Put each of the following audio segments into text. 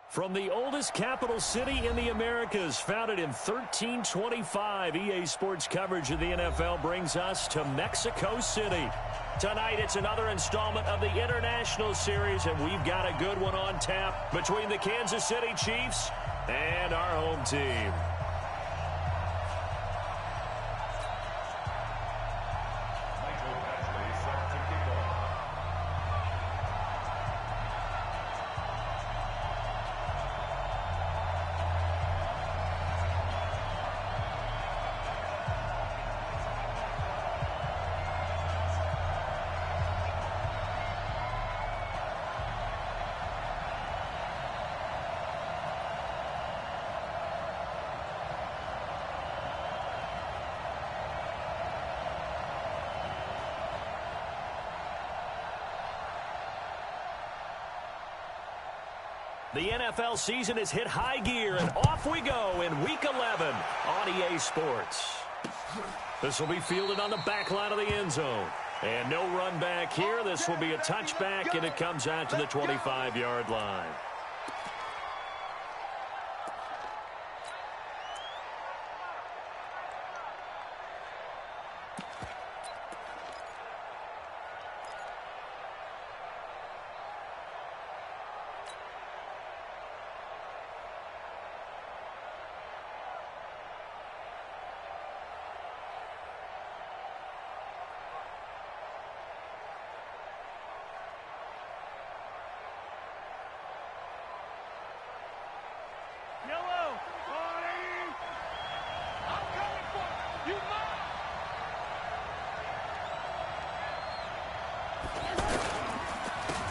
From the oldest capital city in the Americas, founded in 1325, EA Sports coverage of the NFL brings us to Mexico City. Tonight, it's another installment of the International Series, and we've got a good one on tap between the Kansas City Chiefs and our home team. The NFL season has hit high gear, and off we go in Week 11 on EA Sports. This will be fielded on the back line of the end zone. And no run back here. This will be a touchback, and it comes out to the 25-yard line.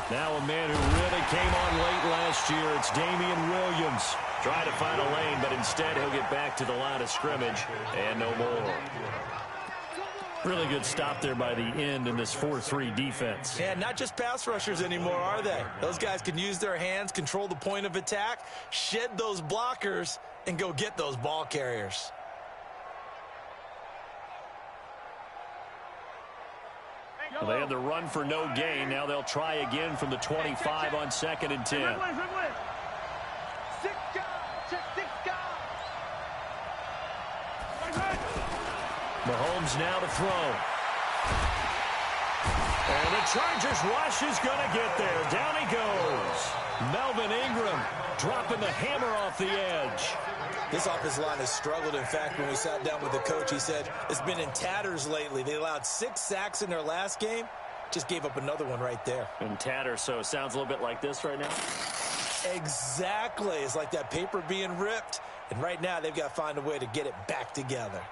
Now a man who really came on late last year, it's Damian Williams. Trying to find a lane, but instead he'll get back to the line of scrimmage and no more. Really good stop there by the end in this 4-3 defense. Yeah, not just pass rushers anymore, are they? Those guys can use their hands, control the point of attack, shed those blockers, and go get those ball carriers. Well, they had the run for no gain. Now they'll try again from the 25 on 2nd and 10. Mahomes now to throw. And the Chargers rush is going to get there. Down he goes. Melvin Ingram dropping the hammer off the edge. This offensive line has struggled. In fact, when we sat down with the coach, he said it's been in tatters lately. They allowed 6 sacks in their last game. Just gave up another one right there. In tatters, so it sounds a little bit like this right now? Exactly. It's like that paper being ripped. And right now, they've got to find a way to get it back together.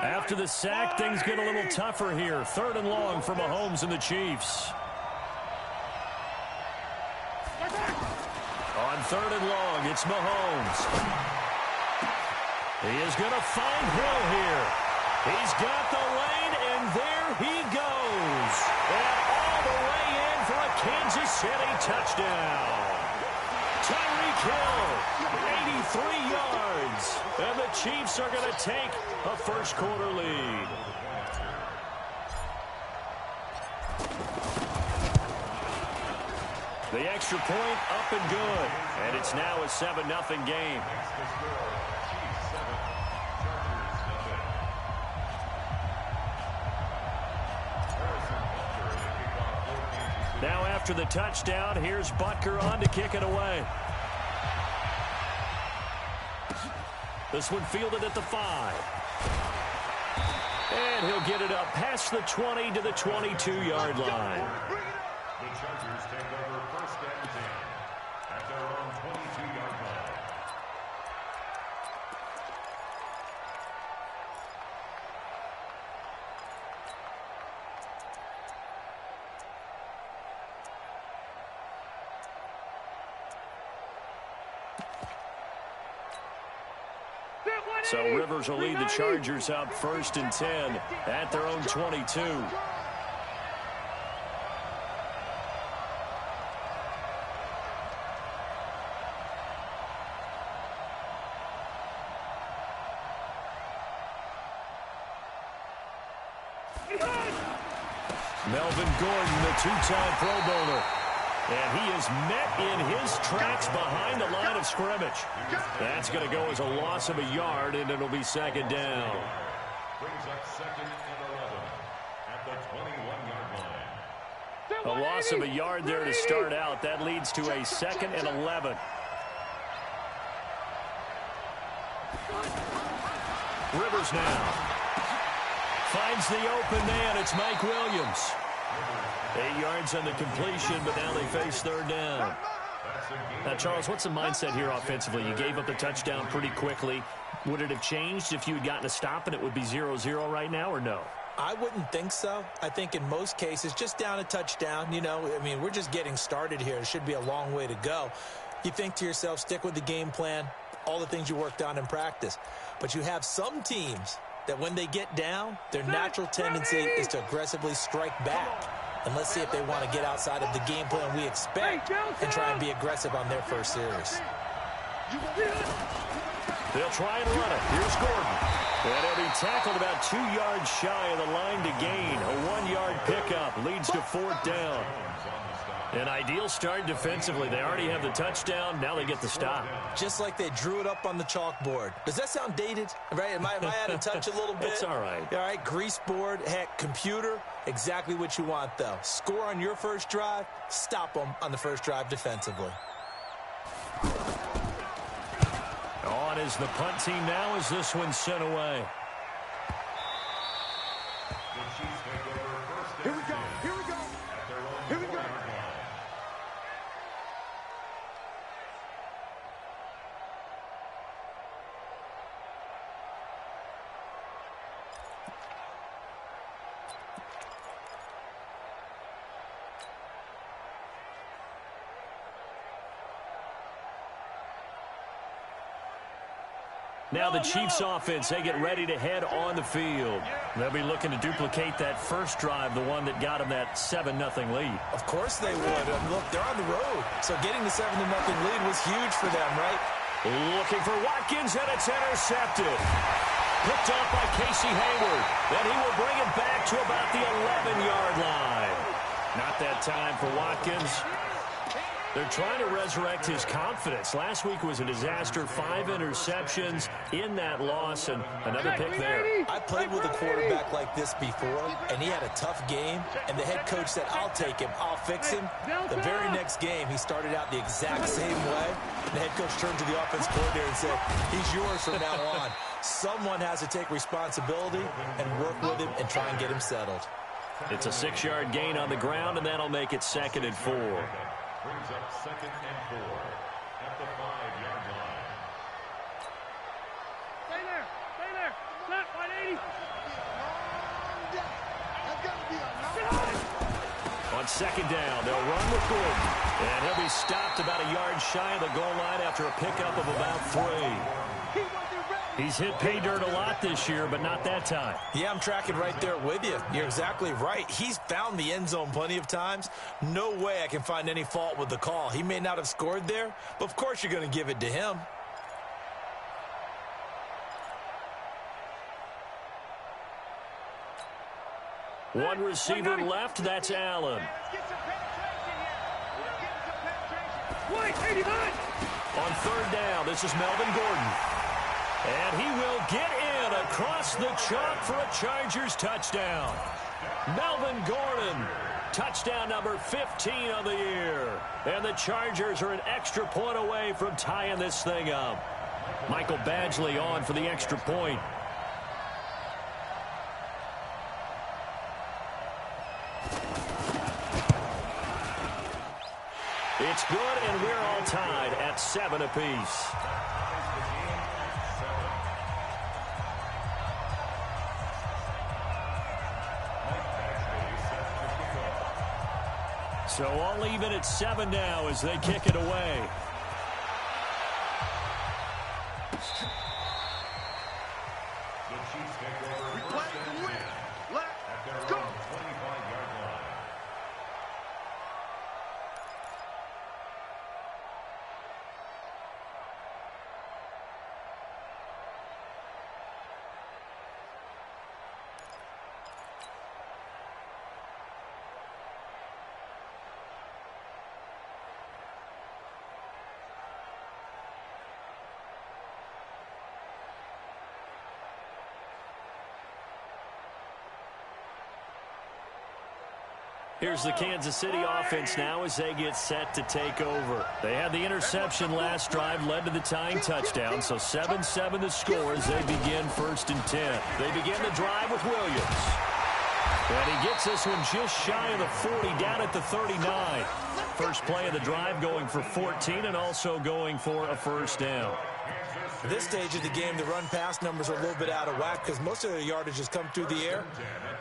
After the sack, things get a little tougher here. 3rd and long for Mahomes and the Chiefs. On 3rd and long, it's Mahomes. He is going to find Hill here. He's got the lane, and there he goes. And all the way in for a Kansas City touchdown. Tyreek Hill, 83 yards. And the Chiefs are going to take a first-quarter lead. The extra point up and good. And it's now a 7-0 game. Now after the touchdown, here's Butker on to kick it away. This one fielded at the 5. And he'll get it up past the 20 to the 22-yard line. The Chargers take over 1st and 10 at their own 22-yard line. So Rivers will lead the Chargers up 1st and 10 at their own 22. Melvin Gordon, the two-time Pro Bowler. And he is met in his tracks behind the line of scrimmage. That's going to go as a loss of a yard, and it'll be second down. Brings up second and 11 at the 21-yard line. A loss of a yard there to start out. That leads to a second and 11. Rivers now finds the open man. It's Mike Williams. 8 yards on the completion, but now they face third down. Now, Charles, what's the mindset here offensively? You gave up the touchdown pretty quickly. Would it have changed if you had gotten a stop and it would be 0-0 right now, or no? I wouldn't think so. I think in most cases, just down a touchdown, you know, I mean, we're just getting started here. It should be a long way to go. You think to yourself, stick with the game plan, all the things you worked on in practice. But you have some teams that when they get down, their natural tendency is to aggressively strike back. And let's see if they want to get outside of the game plan we expect and try and be aggressive on their first series. They'll try and run it. Here's Gordon. And he'll be tackled about 2 yards shy of the line to gain. A 1-yard pickup leads to fourth down. An ideal start defensively. They already have the touchdown. Now they get the stop. Just like they drew it up on the chalkboard. Does that sound dated? Right? Am I out of touch a little bit? It's all right. All right, grease board, heck, computer, exactly what you want, though. Score on your first drive, stop them on the first drive defensively. On is the punt team now as this one's sent away. Here we go. Here we go. Here we go. Now the Chiefs offense, they get ready to head on the field. They'll be looking to duplicate that first drive, the one that got them that 7-0 lead. Of course they would. Look, they're on the road. So getting the 7-0 lead was huge for them, right? Looking for Watkins, and it's intercepted. Picked off by Casey Hayward. Then he will bring it back to about the 11-yard line. Not that time for Watkins. They're trying to resurrect his confidence. Last week was a disaster. 5 interceptions in that loss, and another pick there. I played with a quarterback like this before, and he had a tough game, and the head coach said, I'll take him, I'll fix him. The very next game, he started out the exact same way. The head coach turned to the offense coordinator and said, he's yours from now on. Someone has to take responsibility and work with him and try and get him settled. It's a 6-yard gain on the ground, and that'll make it 2nd and 4. Brings up second and 4 at the 5-yard line. Stay there. Stay there. Snap, 180. On second down, they'll run with Gordon. And he'll be stopped about a yard shy of the goal line after a pickup of about 3. He's hit pay dirt a lot this year, but not that time. Yeah, I'm tracking right there with you. You're exactly right. He's found the end zone plenty of times. No way I can find any fault with the call. He may not have scored there, but of course you're going to give it to him. One receiver left, that's Allen. On third down, this is Melvin Gordon. And he will get in across the chalk for a Chargers touchdown. Melvin Gordon, touchdown number 15 of the year. And the Chargers are an extra point away from tying this thing up. Michael Badgley on for the extra point. It's good, and we're all tied at 7 apiece. So all even at 7 now as they kick it away. The Chiefs take over first and 10 at their own 25-yard line. Here's the Kansas City offense now as they get set to take over. They had the interception last drive, led to the tying touchdown, so 7-7 the score as they begin 1st and 10. They begin the drive with Williams. And he gets this one just shy of the 40, down at the 39. First play of the drive going for 14 and also going for a first down. At this stage of the game, the run-pass numbers are a little bit out of whack because most of the yardage has come through the air.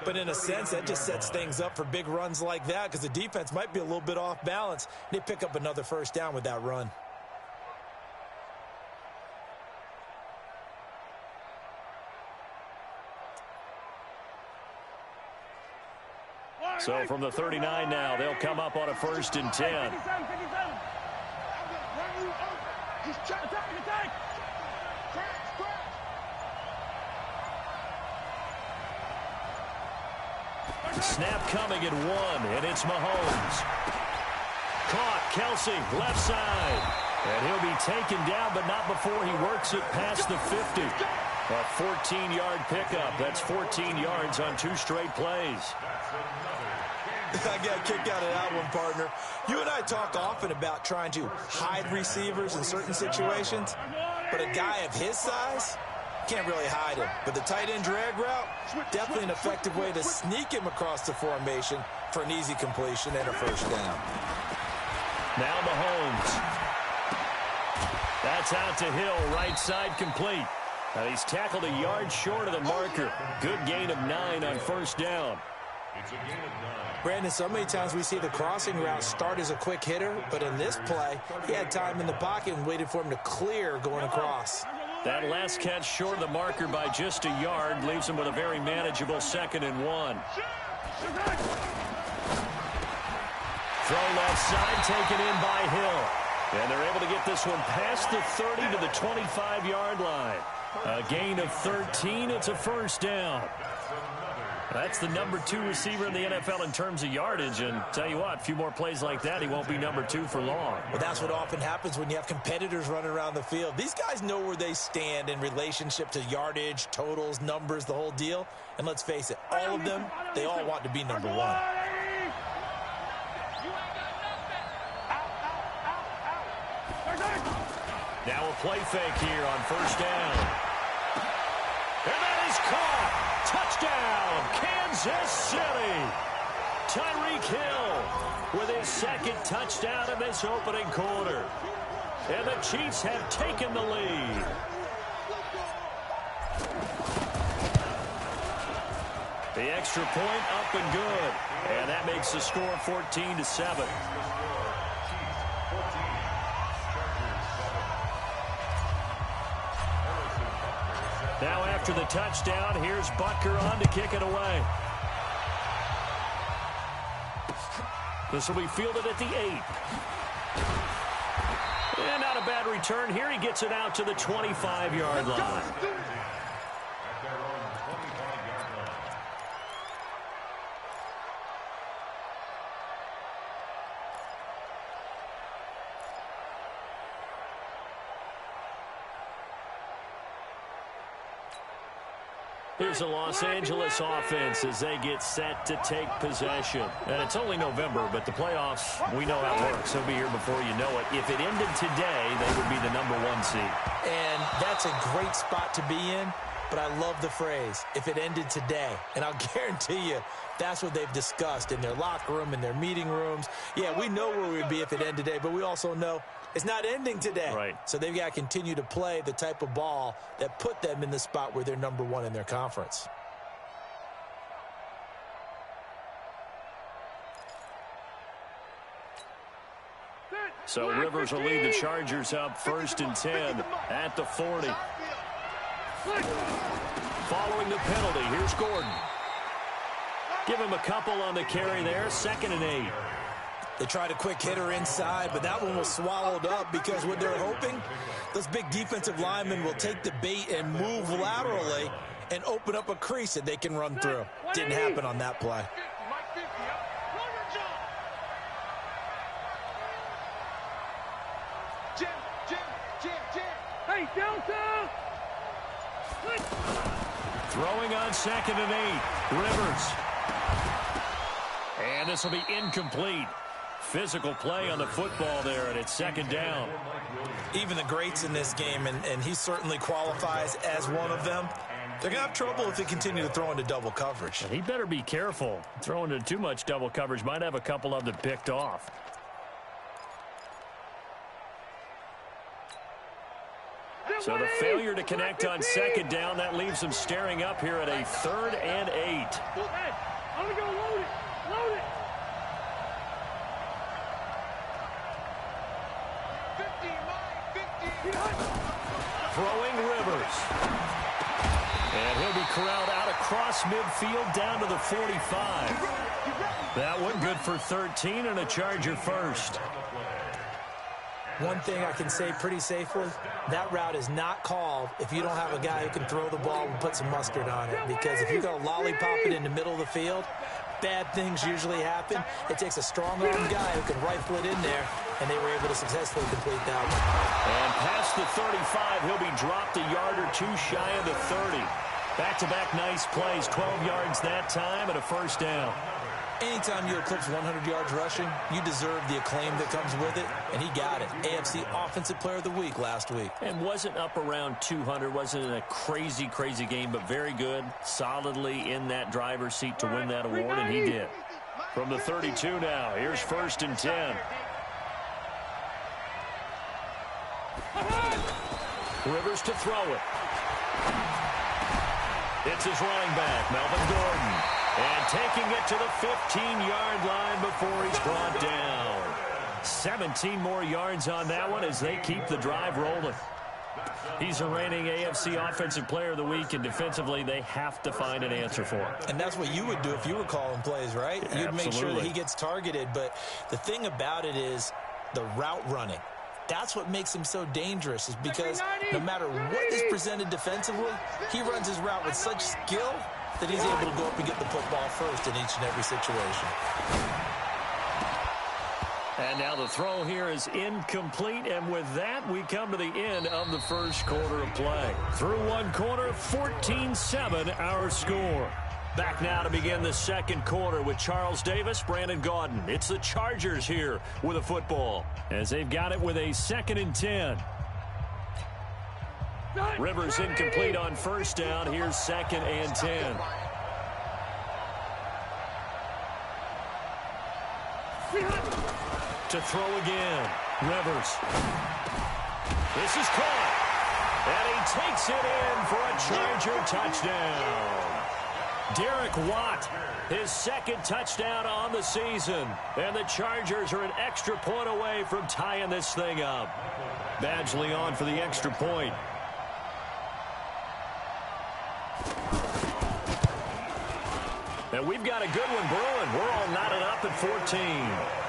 But in a sense, that just sets things up for big runs like that because the defense might be a little bit off balance. They pick up another first down with that run. So from the 39 now, they'll come up on a 1st and 10. Snap coming at 1, and it's Mahomes. Caught, Kelsey, left side. And he'll be taken down, but not before he works it past the 50. A 14-yard pickup. That's 14 yards on 2 straight plays. I got kicked out of that one, partner. You and I talk often about trying to hide receivers in certain situations, but a guy of his size can't really hide him. But the tight end drag route, definitely an effective way to sneak him across the formation for an easy completion and a first down. Now Mahomes. That's out to Hill, right side complete. And he's tackled a yard short of the marker. Good gain of 9 on first down. It's a gain of 9. Brandon, so many times we see the crossing route start as a quick hitter, but in this play, he had time in the pocket and waited for him to clear going across. That last catch short of the marker by just a yard leaves him with a very manageable 2nd and 1. Throw left side, taken in by Hill. And they're able to get this one past the 30 to the 25-yard line. A gain of 13. It's a first down. That's the number 2 receiver in the NFL in terms of yardage. And tell you what, a few more plays like that, he won't be number 2 for long. Well, that's what often happens when you have competitors running around the field. These guys know where they stand in relationship to yardage, totals, numbers, the whole deal. And let's face it, all of them, they all want to be number 1. Now a play fake here on first down. And that is caught. Touchdown, Kansas City. Tyreek Hill with his 2nd touchdown in this opening quarter. And the Chiefs have taken the lead. The extra point up and good. And that makes the score 14-7. Now after the touchdown, here's Butker on to kick it away. This will be fielded at the 8. And not a bad return here. He gets it out to the 25-yard line. Here's the Los Angeles offense as they get set to take possession. And it's only November, but the playoffs, we know how it works. They'll be here before you know it. If it ended today, they would be the number 1 seed. And that's a great spot to be in, but I love the phrase, if it ended today. And I'll guarantee you, that's what they've discussed in their locker room, in their meeting rooms. Yeah, we know where we'd be if it ended today, but we also know it's not ending today. Right. So they've got to continue to play the type of ball that put them in the spot where they're number 1 in their conference. So Rivers will lead the Chargers up 1st and 10 at the 40. Following the penalty, here's Gordon. Give him a couple on the carry there, 2nd and 8. They tried a quick hitter inside, but that one was swallowed up because what they're hoping, those big defensive linemen will take the bait and move laterally and open up a crease that they can run through. Didn't happen on that play. Hey, Delta! Throwing on 2nd and 8. Rivers. And this will be incomplete. Physical play on the football there, and it's second down. Even the greats in this game, and he certainly qualifies as one of them, they're going to have trouble if they continue to throw into double coverage. And he better be careful. Throwing into too much double coverage might have a couple of them picked off. So the failure to connect on second down, that leaves them staring up here at a 3rd and 8. Hey, I'm going to go load it. Load it. 15. Throwing Rivers. And he'll be corralled out across midfield down to the 45. That one good for 13 and a Charger first. One thing I can say pretty safely, that route is not called if you don't have a guy who can throw the ball and put some mustard on it. Because if you're going to lollipop it in the middle of the field, bad things usually happen. It takes a strong-arm guy who can rifle it in there, and they were able to successfully complete that one. And past the 35, he'll be dropped a yard or two shy of the 30. Back-to-back nice plays, 12 yards that time and a first down. Anytime you eclipse 100 yards rushing, you deserve the acclaim that comes with it, and he got it. AFC Offensive Player of the Week last week. And wasn't up around 200, wasn't in a crazy, crazy game, but very good, solidly in that driver's seat to win that award, and he did. From the 32 now, here's 1st and 10. Rivers to throw it. It's his running back, Melvin Gordon. And taking it to the 15-yard line before he's brought down. 17 more yards on that one as they keep the drive rolling. He's a reigning AFC Offensive Player of the Week, and defensively they have to find an answer for him. And that's what you would do if you were calling plays, right? Yeah, you'd make sure that absolutely. he gets targeted. But the thing about it is the route running. That's what makes him so dangerous, is because no matter what is presented defensively, he runs his route with such skill that he's able to go up and get the football first in each and every situation. And now the throw here is incomplete, and with that, we come to the end of the first quarter of play. Through one quarter, 14-7 our score. Back now to begin the second quarter with Charles Davis, Brandon Gaudin. It's the Chargers here with a football, as they've got it with a 2nd and 10. Rivers incomplete on first down. Here's 2nd and 10. To throw again. Rivers. This is caught. And he takes it in for a Charger touchdown. Derek Watt, his 2nd touchdown on the season. And the Chargers are an extra point away from tying this thing up. Badgley on for the extra point. And we've got a good one brewing. We're all knotted up at 14.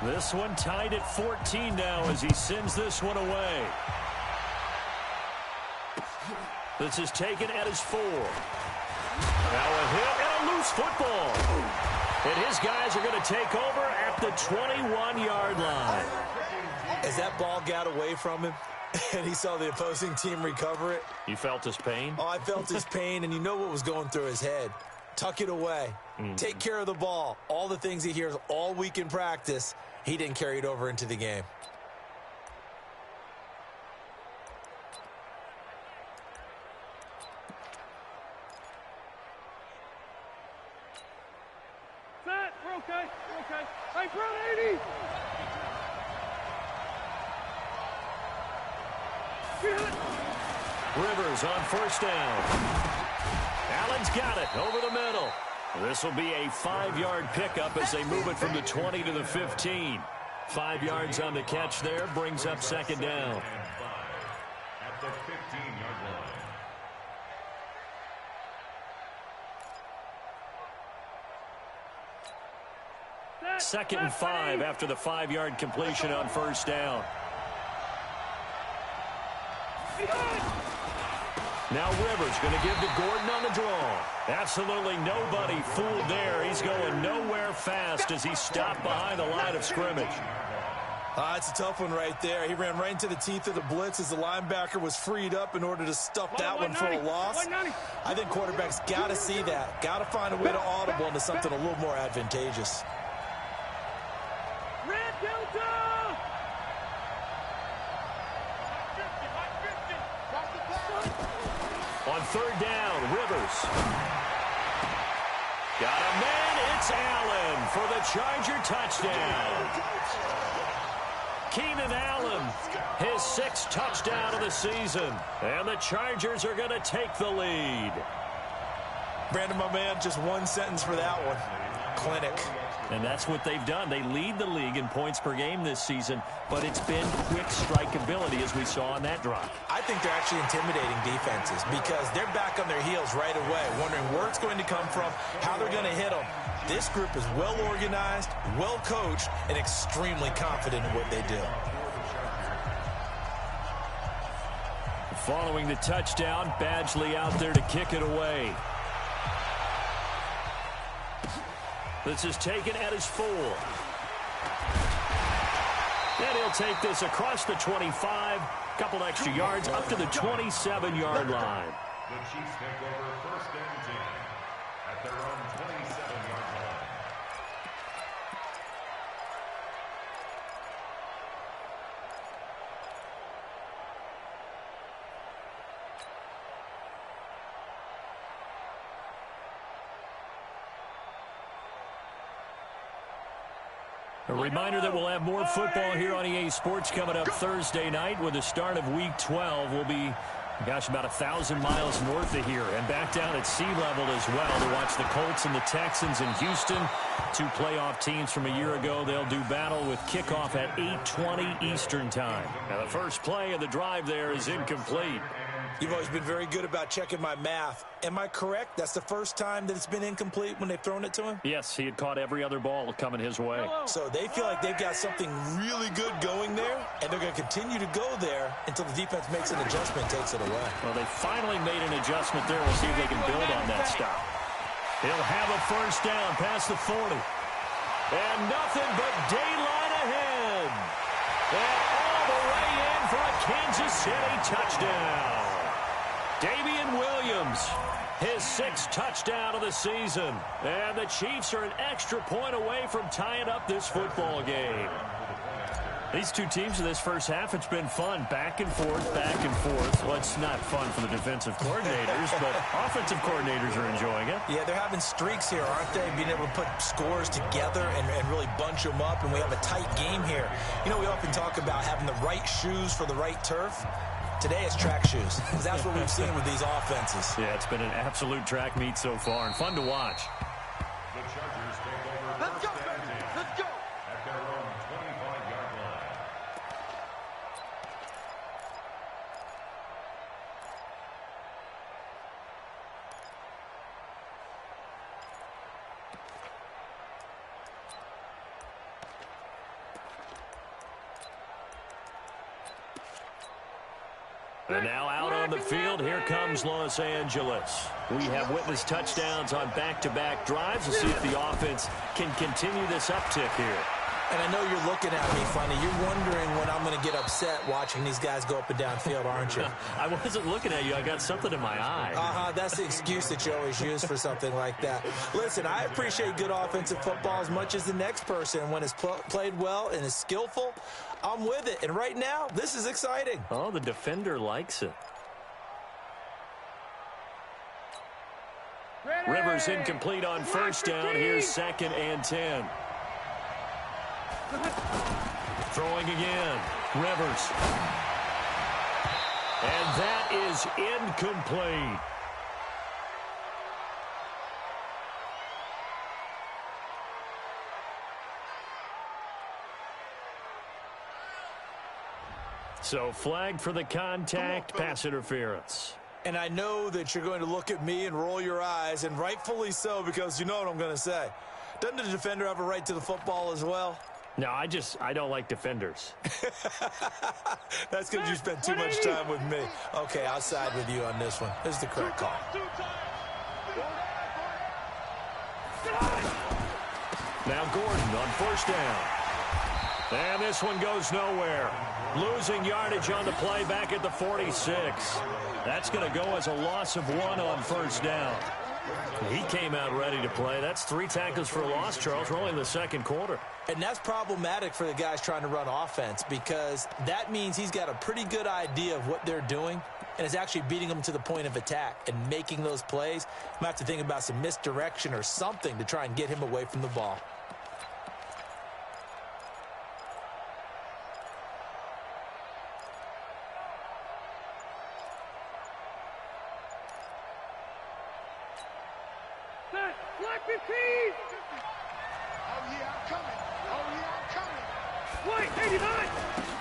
This one tied at 14 now as he sends this one away. This is taken at his 4. Now a hit and a loose football. And his guys are going to take over at the 21-yard line. As that ball got away from him and he saw the opposing team recover it. You felt his pain? Oh, I felt his pain, and you know what was going through his head. Tuck it away. Take care of the ball. All the things he hears all week in practice, he didn't carry it over into the game. Set. We're okay. We're okay. Hey, front 80. Rivers on first down. Allen's got it over the middle. This will be a 5-yard pickup as they move it from the 20 to the 15. 5 yards on the catch there, brings up 2nd down. At the 15-yard line. 2nd and 5 after the 5-yard completion on first down. Now Rivers going to give to Gordon on the draw. Absolutely nobody fooled there. He's going nowhere fast as he stopped behind the line of scrimmage. It's a tough one right there. He ran right into the teeth of the blitz as the linebacker was freed up in order to stuff that one for a loss. I think quarterbacks got to see that. Got to find a way to audible into something a little more advantageous. Red Delta! On third down, Rivers. Got a man, it's Allen for the Charger touchdown. Keenan Allen, his 6th touchdown of the season. And the Chargers are going to take the lead. Brandon, my man, just one sentence for that one. Clinic. And that's what they've done. They lead the league in points per game this season, but it's been quick strikeability as we saw on that drive. I think they're actually intimidating defenses because they're back on their heels right away, wondering where it's going to come from, how they're going to hit them. This group is well organized, well coached, and extremely confident in what they do. Following the touchdown, Badgley out there to kick it away. This is taken at his 4. And he'll take this across the 25, couple extra yards up to the 27-yard line. The Chiefs take over 1st and 10 at their own 27-yard line. A reminder that we'll have more football here on EA Sports coming up Thursday night with the start of Week 12. We'll be, gosh, about 1,000 miles north of here and back down at sea level as well to watch the Colts and the Texans in Houston. 2 playoff teams from a year ago. They'll do battle with kickoff at 8:20 Eastern time. Now the first play of the drive there is incomplete. You've always been very good about checking my math. Am I correct? That's the first time that it's been incomplete when they've thrown it to him? Yes, he had caught every other ball coming his way. So they feel like they've got something really good going there, and they're going to continue to go there until the defense makes an adjustment and takes it away. Well, they finally made an adjustment there. We'll see if they can build on that stop. He'll have a first down past the 40. And nothing but daylight ahead. And all the way in for a Kansas City touchdown. Damian Williams, his 6th touchdown of the season. And the Chiefs are an extra point away from tying up this football game. These two teams in this first half, it's been fun. Back and forth, back and forth. Well, it's not fun for the defensive coordinators, but offensive coordinators are enjoying it. Yeah, they're having streaks here, aren't they? Being able to put scores together and really bunch them up, and we have a tight game here. You know, we often talk about having the right shoes for the right turf. Today it's track shoes, because that's what we've seen with these offenses. Yeah, it's been an absolute track meet so far, and fun to watch. The Chargers take over 1st and 10 Let's go! at their own 25-yard line. And now out on the field, here comes Los Angeles. We have witnessed touchdowns on back-to-back drives. We'll see if the offense can continue this uptick here. And I know you're looking at me funny. You're wondering when I'm going to get upset watching these guys go up and down field, aren't you? I wasn't looking at you. I got something in my eye. That's the excuse that you always use for something like that. Listen, I appreciate good offensive football as much as the next person. When it's played well and is skillful, I'm with it. And right now, this is exciting. Oh, the defender likes it. Rivers incomplete on first down. Here's 2nd and 10. Throwing again. Rivers. And that is incomplete. So flagged for the contact, pass interference. And I know that you're going to look at me and roll your eyes, and rightfully so, because you know what I'm going to say. Doesn't the defender have a right to the football as well? No, I don't like defenders. That's because you spent too much time with me. Okay, I'll side with you on this one. This is the correct call. Now Gordon on first down. And this one goes nowhere. Losing yardage on the play back at the 46. That's going to go as a loss of 1 on first down. He came out ready to play. That's 3 tackles for a loss, Charles. We're only in the second quarter. And that's problematic for the guys trying to run offense because that means he's got a pretty good idea of what they're doing and is actually beating them to the point of attack and making those plays. I'm going to have to think about some misdirection or something to try and get him away from the ball.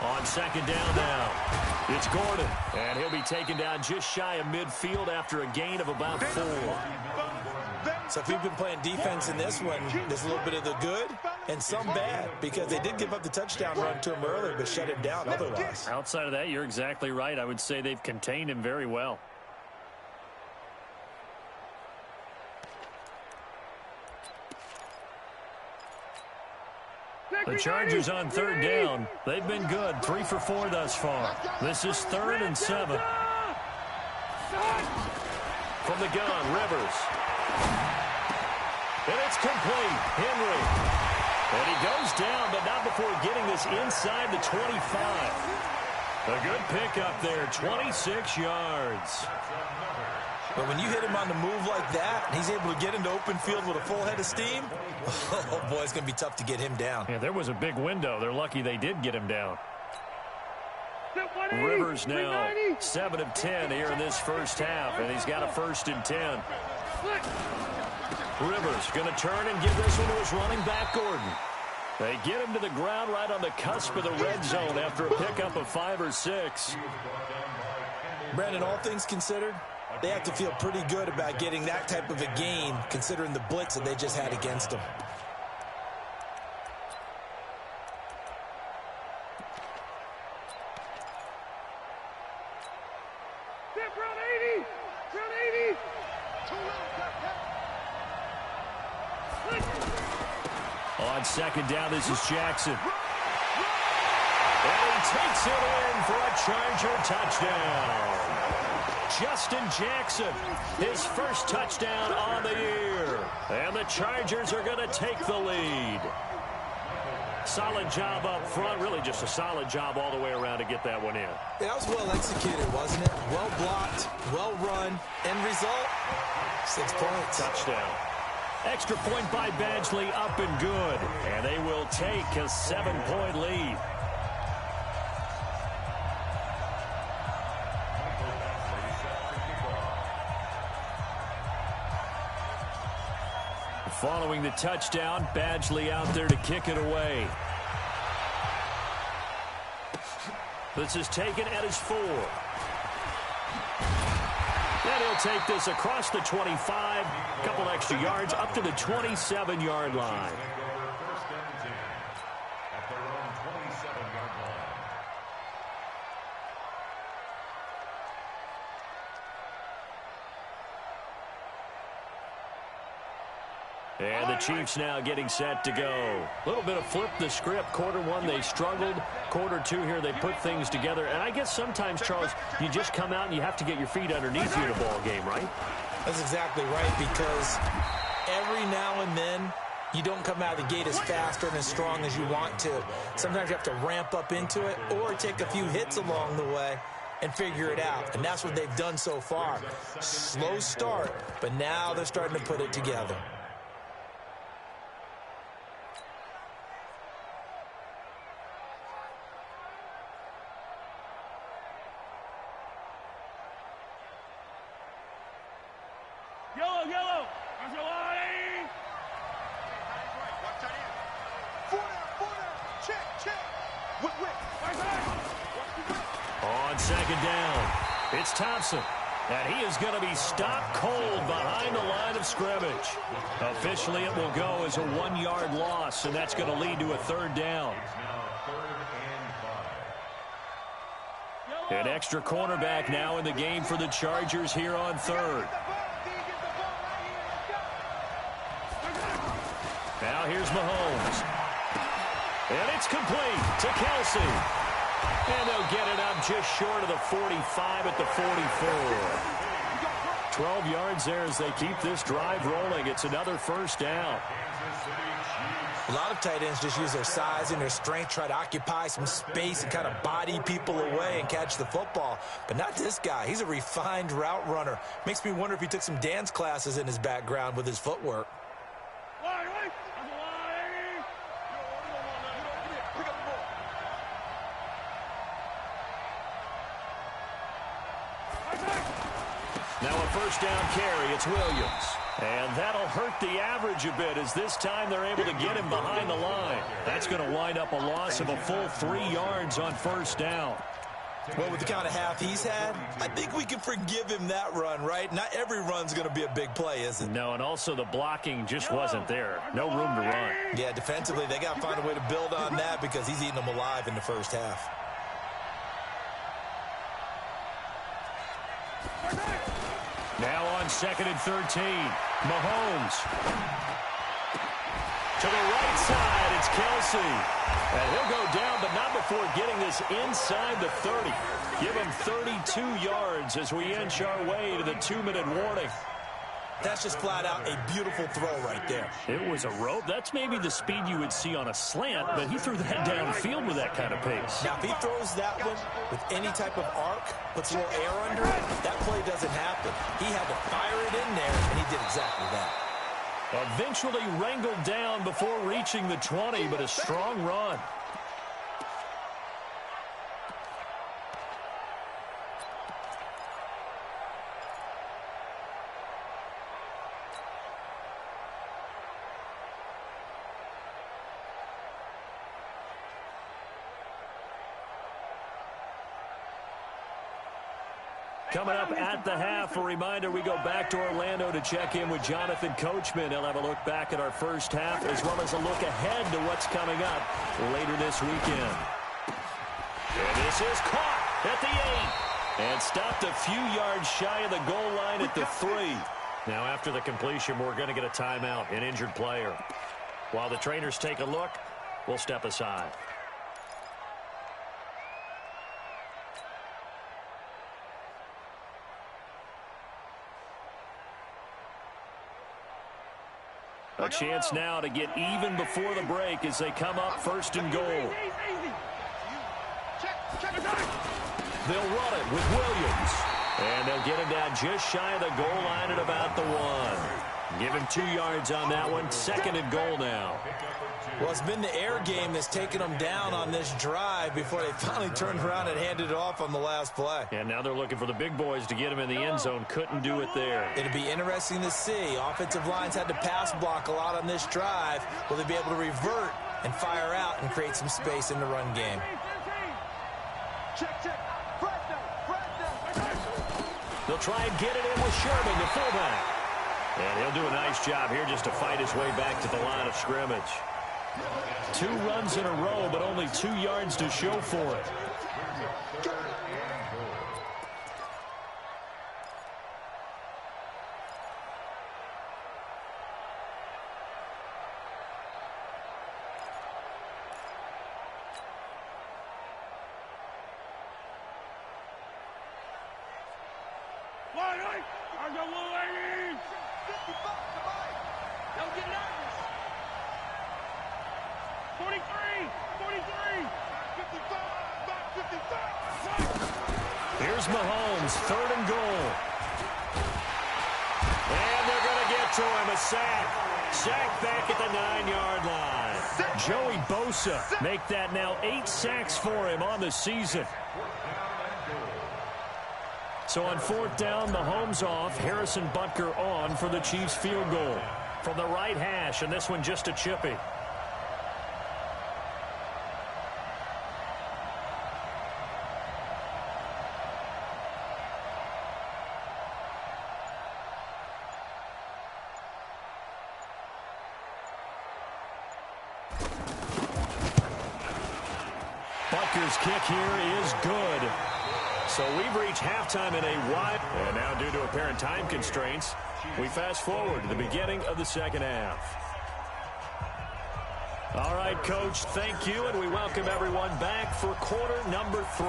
On second down now, it's Gordon, and he'll be taken down just shy of midfield after a gain of about 4. So if you've been playing defense in this one, there's a little bit of the good and some bad because they did give up the touchdown run to him earlier but shut him down otherwise. Outside of that, you're exactly right. I would say they've contained him very well. The Chargers on third down. They've been good. 3 for 4 thus far. This is 3rd and 7. From the gun, Rivers. And it's complete. Henry. And he goes down, but not before getting this inside the 25. A good pickup there. 26 yards. But when you hit him on the move like that, and he's able to get into open field with a full head of steam, oh, boy, it's going to be tough to get him down. Yeah, there was a big window. They're lucky they did get him down. Rivers now 7 of 10 here in this first half, and he's got a 1st and 10. Rivers going to turn and give this one to his running back, Gordon. They get him to the ground right on the cusp of the red zone after a pickup of 5 or 6. Brandon, all things considered, they have to feel pretty good about getting that type of a gain considering the blitz that they just had against them. On second down, this is Jackson. And he takes it in for a Charger touchdown. Justin Jackson, his first touchdown on the year. And the Chargers are going to take the lead. Solid job up front. Really just a solid job all the way around to get that one in. That was well executed, wasn't it? Well blocked, well run. End result, 6 points. Touchdown. Extra point by Badgley, up and good. And they will take a 7-point lead. Following the touchdown, Badgley out there to kick it away. This is taken at his 4. And he'll take this across the 25, a couple extra yards, up to the 27-yard line. And the Chiefs now getting set to go. A little bit of flip the script. Quarter 1, they struggled. Quarter 2 here, they put things together. And I guess sometimes, Charles, you just come out and you have to get your feet underneath you in a ball game, right? That's exactly right, because every now and then you don't come out of the gate as fast and as strong as you want to. Sometimes you have to ramp up into it or take a few hits along the way and figure it out. And that's what they've done so far. Slow start, but now they're starting to put it together. Yellow. On second down, it's Thompson. And he is going to be stopped cold behind the line of scrimmage. Officially, it will go as a 1-yard loss, and that's going to lead to a third down. An extra cornerback now in the game for the Chargers here on third. Now here's Mahomes. And it's complete to Kelsey. And they'll get it up just short of the 45 at the 44. 12 yards there as they keep this drive rolling. It's another first down. A lot of tight ends just use their size and their strength, try to occupy some space and kind of body people away and catch the football. But not this guy. He's a refined route runner. Makes me wonder if he took some dance classes in his background with his footwork. Now a first down carry, it's Williams. And that'll hurt the average a bit as this time they're able to get him behind the line. That's going to wind up a loss of a full 3 yards on first down. Well, with the kind of half he's had, I think we can forgive him that run, right? Not every run's going to be a big play, is it? No, and also the blocking just wasn't there. No room to run. Yeah, defensively, they got to find a way to build on that because he's eating them alive in the first half. Now on 2nd and 13, Mahomes. To the right side, it's Kelsey. And he'll go down, but not before getting this inside the 30. Give him 32 yards as we inch our way to the 2-minute warning. That's just flat out a beautiful throw right there. It was a rope. That's maybe the speed you would see on a slant, but he threw that downfield with that kind of pace. Now, if he throws that one with any type of arc, puts a little air under it, that play doesn't happen. He had to fire it in there, and he did exactly that. Eventually wrangled down before reaching the 20, but a strong run. Coming up at the half, a reminder, we go back to Orlando to check in with Jonathan Coachman. He'll have a look back at our first half as well as a look ahead to what's coming up later this weekend. And this is caught at the 8 and stopped a few yards shy of the goal line at the 3. Now after the completion, we're going to get a timeout, an injured player. While the trainers take a look, we'll step aside. A chance now to get even before the break as they come up 1st and goal. They'll run it with Williams. And they'll get him down just shy of the goal line at about the 1. Give him 2 yards on that one. 2nd and goal now. Well, it's been the air game that's taken them down on this drive before they finally turned around and handed it off on the last play. And now they're looking for the big boys to get him in the end zone. Couldn't do it there. It'll be interesting to see. Offensive lines had to pass block a lot on this drive. Will they be able to revert and fire out and create some space in the run game? They'll try and get it in with Sherman, the fullback. And he'll do a nice job here just to fight his way back to the line of scrimmage. 2 runs in a row, but only 2 yards to show for it. Here's Mahomes, 3rd and goal. And they're going to get to him, a sack. Sack back at the 9-yard line. Joey Bosa make that now 8 sacks for him on the season. So on 4th down, Mahomes off, Harrison Butker on for the Chiefs field goal. From the right hash, and this one just a chippy. Butker's kick here is good. So we've reached halftime in a wide. And now due to apparent time constraints, we fast forward to the beginning of the second half. All right, Coach, thank you, and we welcome everyone back for quarter number 3.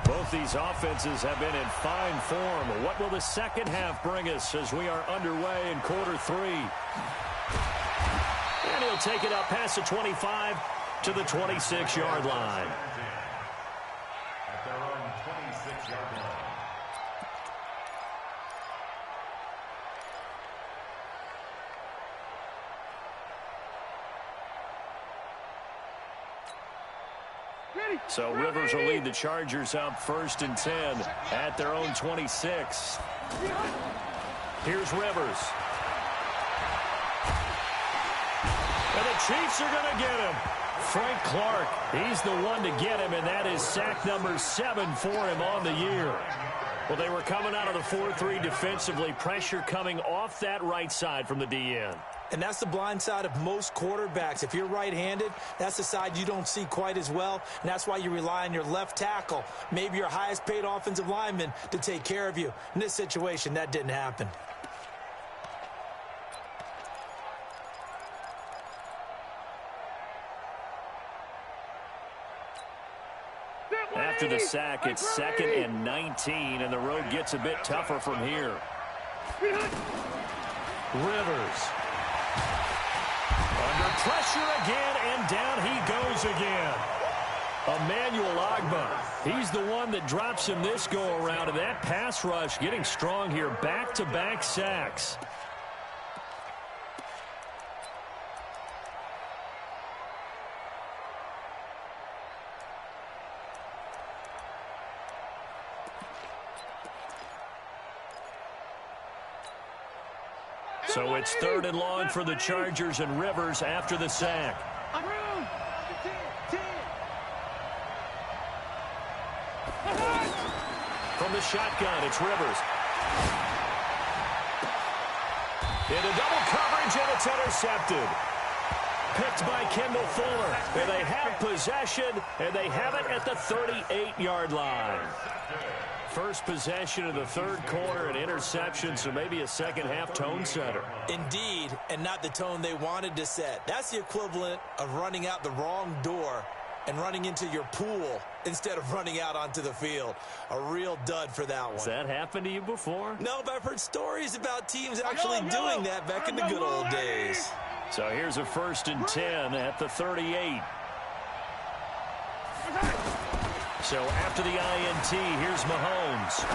Both these offenses have been in fine form. What will the second half bring us as we are underway in quarter 3? And he'll take it up past the 25 to the 26-yard line. At their own 26-yard line. So Rivers will lead the Chargers up 1st and 10 at their own 26. Here's Rivers. And the Chiefs are going to get him. Frank Clark, he's the one to get him, and that is sack number 7 for him on the year. Well, they were coming out of the 4-3 defensively. Pressure coming off that right side from the DN. And that's the blind side of most quarterbacks. If you're right-handed, that's the side you don't see quite as well, and that's why you rely on your left tackle, maybe your highest-paid offensive lineman, to take care of you. In this situation, that didn't happen. After the sack, it's 2nd and 19, and the road gets a bit tougher from here. Rivers. Under pressure again, and down he goes again. Emmanuel Ogbah, he's the one that drops him this go-around, and that pass rush getting strong here. Back-to-back sacks. So it's 3rd and long for the Chargers, and Rivers after the sack. From the shotgun, it's Rivers. Into double coverage, and it's intercepted. Picked by Kendall Fuller. And they have possession, and they have it at the 38-yard line. First possession of the 3rd quarter, an interception, so maybe a second-half tone setter. Indeed, and not the tone they wanted to set. That's the equivalent of running out the wrong door and running into your pool instead of running out onto the field. A real dud for that one. Has that happened to you before? No, but I've heard stories about teams actually doing that back in the good old days. So here's a 1st and 10 at the 38. So after the INT, here's Mahomes.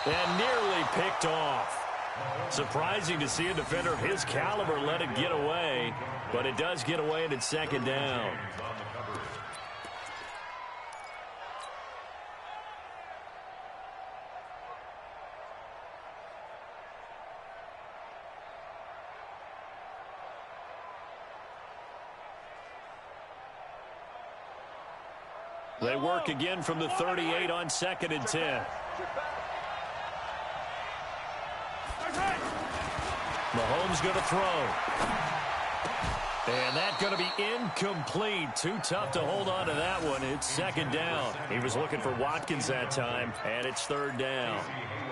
And nearly picked off. Surprising to see a defender of his caliber let it get away, but it does get away, and it's 2nd down. They work again from the 38 on 2nd and 10. Mahomes going to throw. And that's going to be incomplete. Too tough to hold on to that one. It's 2nd down. He was looking for Watkins that time, and it's 3rd down.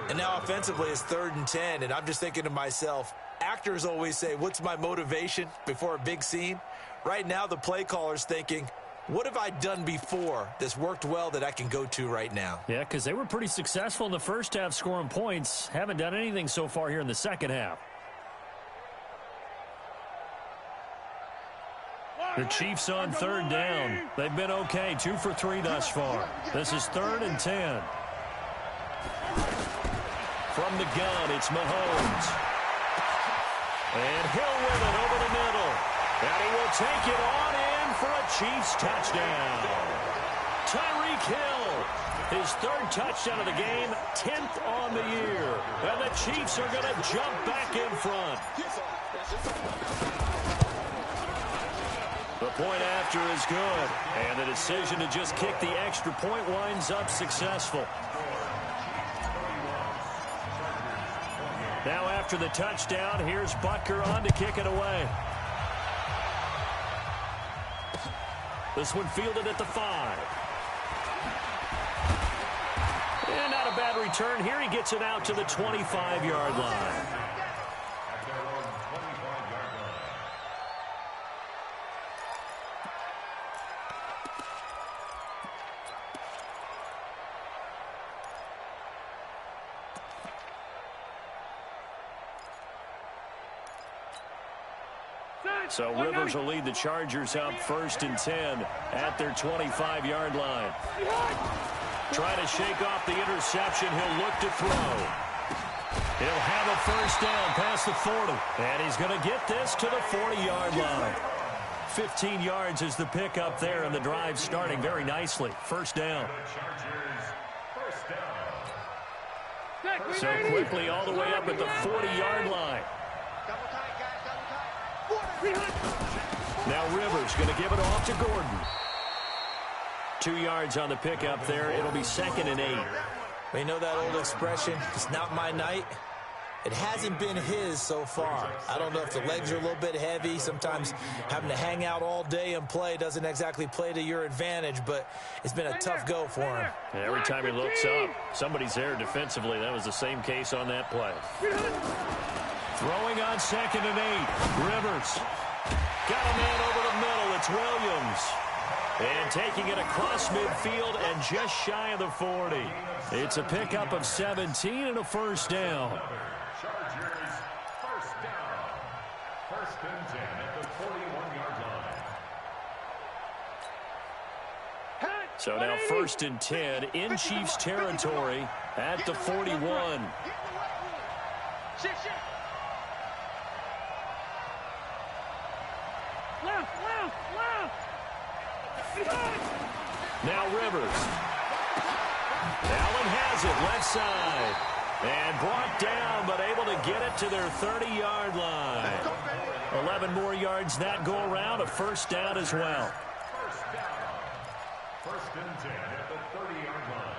And now offensively it's 3rd and 10, and I'm just thinking to myself, actors always say, what's my motivation before a big scene? Right now the play caller's thinking, what have I done before that's worked well that I can go to right now? Yeah, because they were pretty successful in the first half scoring points. Haven't done anything so far here in the second half. The Chiefs on 3rd down. They've been okay, 2 for 3 thus far. This is 3rd and 10. From the gun, it's Mahomes. And he'll win it over the middle. And he will take it on in for a Chiefs touchdown. Tyreek Hill, his 3rd touchdown of the game, 10th on the year. And the Chiefs are going to jump back in front. The point after is good. And the decision to just kick the extra point winds up successful. Now after the touchdown, here's Butker on to kick it away. This one fielded at the 5. And not a bad return here. He gets it out to the 25-yard line. So Rivers will lead the Chargers up 1st and 10 at their 25-yard line. Trying to shake off the interception. He'll look to throw. He'll have a 1st down past the 40. And he's going to get this to the 40-yard line. 15 yards is the pickup there, and the drive starting very nicely. 1st down. So quickly all the way up at the 40-yard line. Now Rivers going to give it off to Gordon. 2 yards on the pickup there. It'll be 2nd and 8. We know that old expression, it's not my night. It hasn't been his so far. I don't know if the legs are a little bit heavy. Sometimes having to hang out all day and play doesn't exactly play to your advantage, but it's been a tough go for him. And every time he looks up, somebody's there defensively. That was the same case on that play. Throwing on 2nd and 8. Rivers got a man over the middle. It's Williams. And taking it across midfield and just shy of the 40. It's a pickup of 17 and a 1st down. Chargers, 1st down. 1st and 10 at the 41-yard line. So now 1st and 10 in Chiefs territory at the 41. Now Rivers. Allen has it left side. And brought down, but able to get it to their 30-yard line. 11 more yards that go around. A 1st down as well. 1st down. 1st and 10 at the 30-yard line.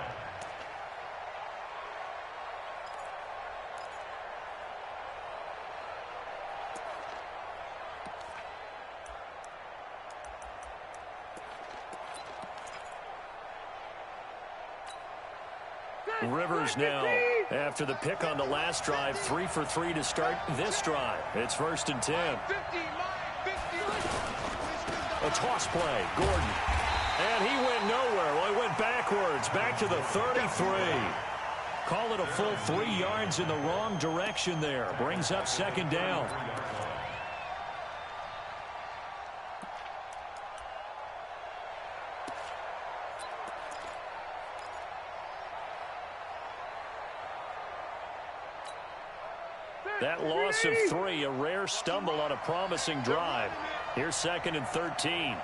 Rivers now, after the pick on the last drive, 3 for 3 to start this drive. It's 1st and 10. A toss play, Gordon. And he went nowhere. Well, he went backwards, back to the 33. Call it a full 3 yards in the wrong direction there. Brings up 2nd down. That loss of 3, a rare stumble on a promising drive. Here's 2nd and 13.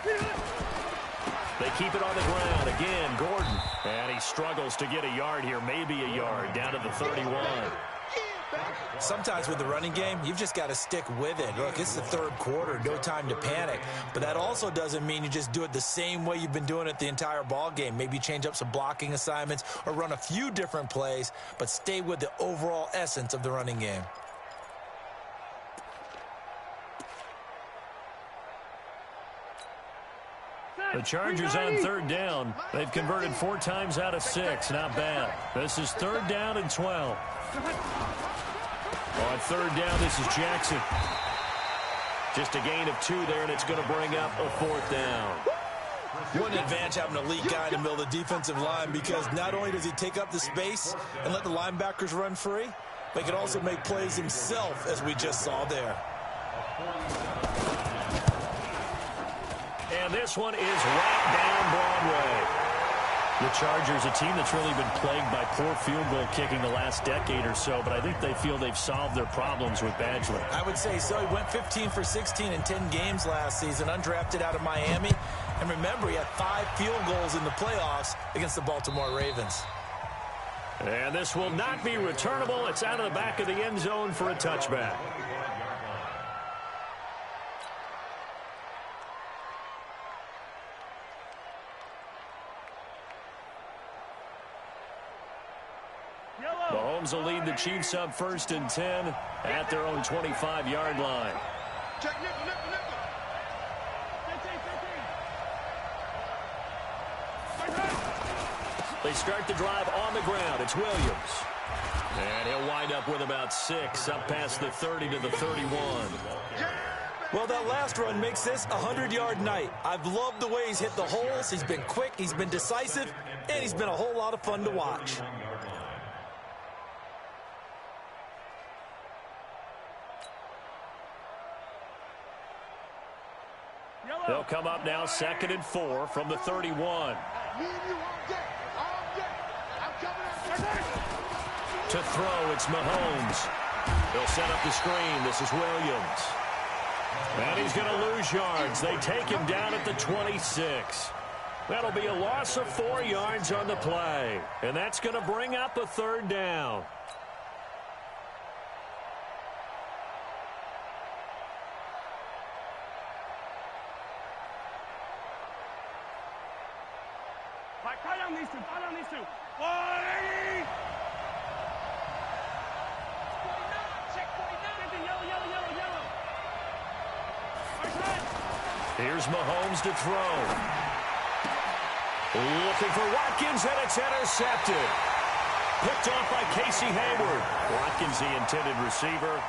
They keep it on the ground. Again, Gordon. And he struggles to get a yard here, maybe a yard, down to the 31. Sometimes with the running game, you've just got to stick with it. Look, it's the 3rd quarter, no time to panic. But that also doesn't mean you just do it the same way you've been doing it the entire ball game. Maybe change up some blocking assignments or run a few different plays, but stay with the overall essence of the running game. The Chargers on 3rd down. They've converted 4 times out of 6. Not bad. This is 3rd down and 12. On 3rd down, this is Jackson. Just a gain of 2 there, and it's going to bring up a 4th down. What an advantage having an elite guy in the middle of the defensive line, because not only does he take up the space and let the linebackers run free, but he can also make plays himself, as we just saw there. And this one is right down Broadway. The Chargers, a team that's really been plagued by poor field goal kicking the last decade or so, but I think they feel they've solved their problems with Badgley. I would say so. He went 15 for 16 in 10 games last season, undrafted out of Miami. And remember, he had 5 field goals in the playoffs against the Baltimore Ravens. And this will not be returnable. It's out of the back of the end zone for a touchback. Mahomes will lead the Chiefs up 1st and 10 at their own 25-yard line. They start the drive on the ground. It's Williams. And he'll wind up with about 6 up past the 30 to the 31. Well, that last run makes this a 100-yard night. I've loved the way he's hit the holes. He's been quick, he's been decisive, and he's been a whole lot of fun to watch. They'll come up now 2nd and 4 from the 31. To throw, it's Mahomes. He'll set up the screen. This is Williams. And he's going to lose yards. They take him down at the 26. That'll be a loss of 4 yards on the play. And that's going to bring up a 3rd down. Fight on these two. Fight on these two. 180. Check 49. Yellow. Here's Mahomes to throw. Looking for Watkins, and it's intercepted. Picked off by Casey Hayward. Watkins, the intended receiver.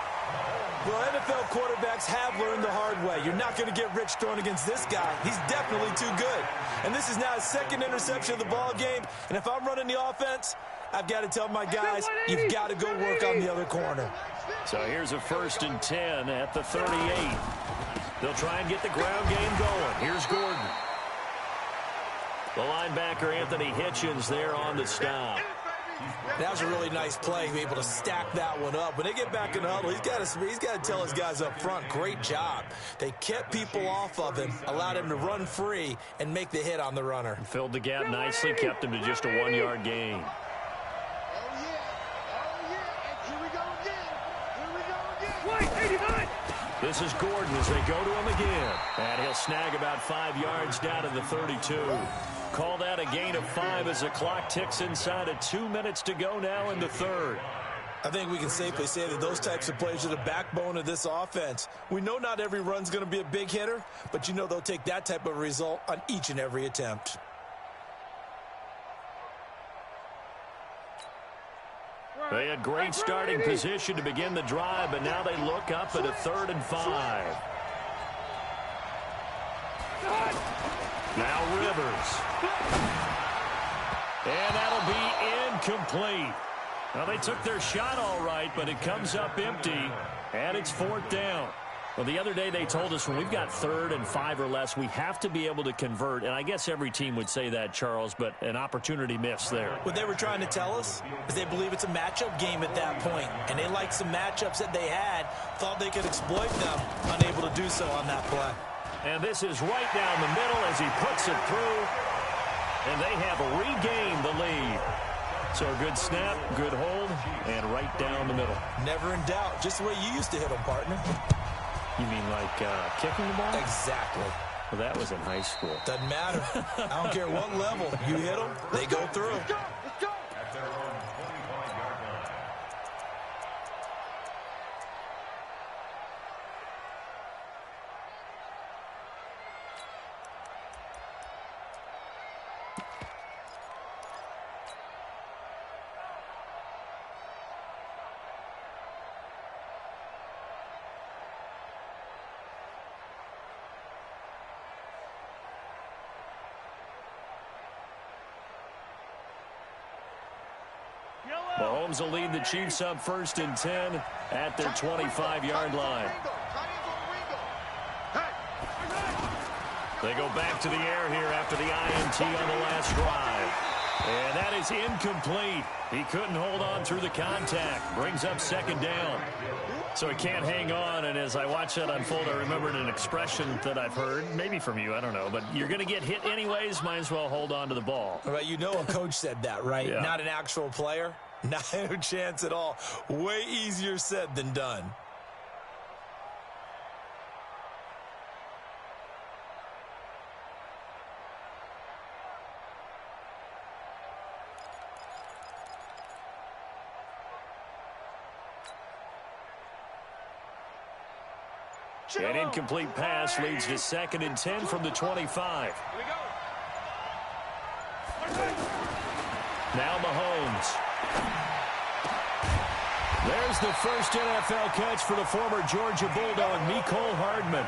Well, NFL quarterbacks have learned the hard way. You're not going to get rich throwing against this guy. He's definitely too good. And this is now his 2nd interception of the ball game. And if I'm running the offense, I've got to tell my guys, you've got to go work on the other corner. So here's a 1st and 10 at the 38. They'll try and get the ground game going. Here's Gordon. The linebacker, Anthony Hitchens, there on the stop. That was a really nice play, able to stack that one up. When they get back in the huddle, he's got to tell his guys up front, great job. They kept people off of him, allowed him to run free, and make the hit on the runner. Filled the gap nicely, kept him to just a 1-yard gain. This is Gordon as they go to him again. And he'll snag about 5 yards down to the 32. Call that a gain of 5 as the clock ticks inside of 2 minutes to go now in the 3rd. I think we can safely say that those types of plays are the backbone of this offense. We know not every run's going to be a big hitter, but you know they'll take that type of result on each and every attempt. They had great starting position to begin the drive, but now they look up at a 3rd and 5. Now Rivers. And that'll be incomplete. Well, they took their shot all right, but it comes up empty, and it's 4th down. Well, the other day they told us when we've got 3rd and 5 or less, we have to be able to convert. And I guess every team would say that, Charles, but an opportunity missed there. What they were trying to tell us is they believe it's a matchup game at that point. And they liked some matchups that they had, thought they could exploit them, unable to do so on that play. And this is right down the middle as he puts it through. And they have regained the lead. So a good snap, good hold, and right down the middle. Never in doubt. Just the way you used to hit them, partner. You mean like kicking the ball? Exactly. Well, that was in high school. Doesn't matter. I don't care what level. You hit them, they go through. At their own 25-yard line. Mahomes will lead the Chiefs up 1st and 10 at their 25-yard line. They go back to the air here after the INT on the last drive. And that is incomplete. He couldn't hold on through the contact. Brings up 2nd down. So he can't hang on, and as I watch that unfold, I remembered an expression that I've heard, maybe from you, I don't know, but you're going to get hit anyways, might as well hold on to the ball. All right, you know a coach said that, right? Yeah. Not an actual player. Not a chance at all. Way easier said than done. An incomplete pass leads to 2nd and 10 from the 25. Now Mahomes. There's the first NFL catch for the former Georgia Bulldog, Mecole Hardman.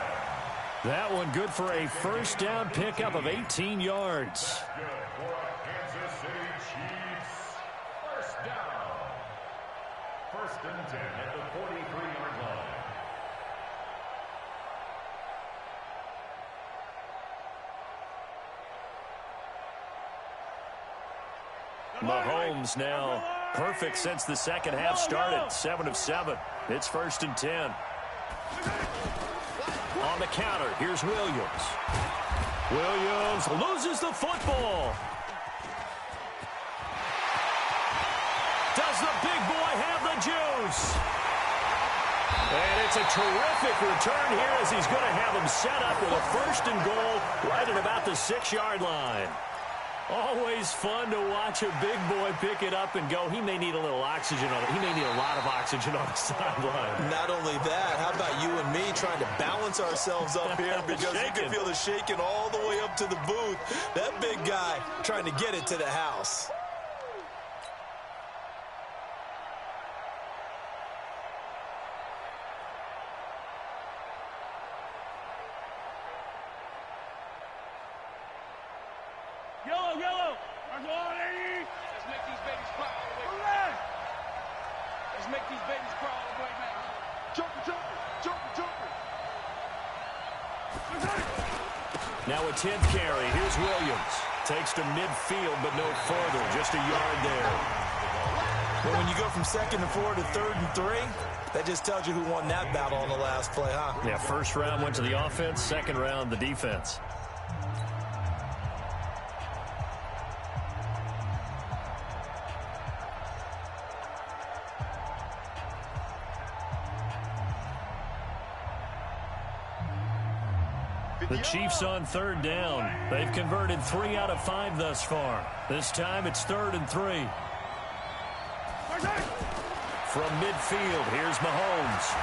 That one good for a first down pickup of 18 yards. Good for a Kansas City Chiefs first down. First and 10 at the 43-yard line. Mahomes now perfect since the second half started. 7 of 7. It's first and 10. On the counter, here's Williams. Williams loses the football. Does the big boy have the juice? And it's a terrific return here as he's going to have him set up with a first and goal right at about the 6-yard line. Always fun to watch a big boy pick it up and go. He may need a little oxygen on it. He may need a lot of oxygen on the sideline. Not only that, how about you and me trying to balance ourselves up here because you can feel the shaking all the way up to the booth. That big guy trying to get it to the house. Yellow. Let's make these babies crawl all the way. Let's make these babies crawl all the way, man. Jumper. Now a 10th carry. Here's Williams. Takes to midfield, but no further. Just a yard there. Well, when you go from 2nd and 4 to 3rd and 3, that just tells you who won that battle on the last play, huh? Yeah, first round went to the offense. Second round, the defense. The Chiefs on 3rd down. They've converted 3 out of 5 thus far. This time it's 3rd and 3. From midfield, here's Mahomes.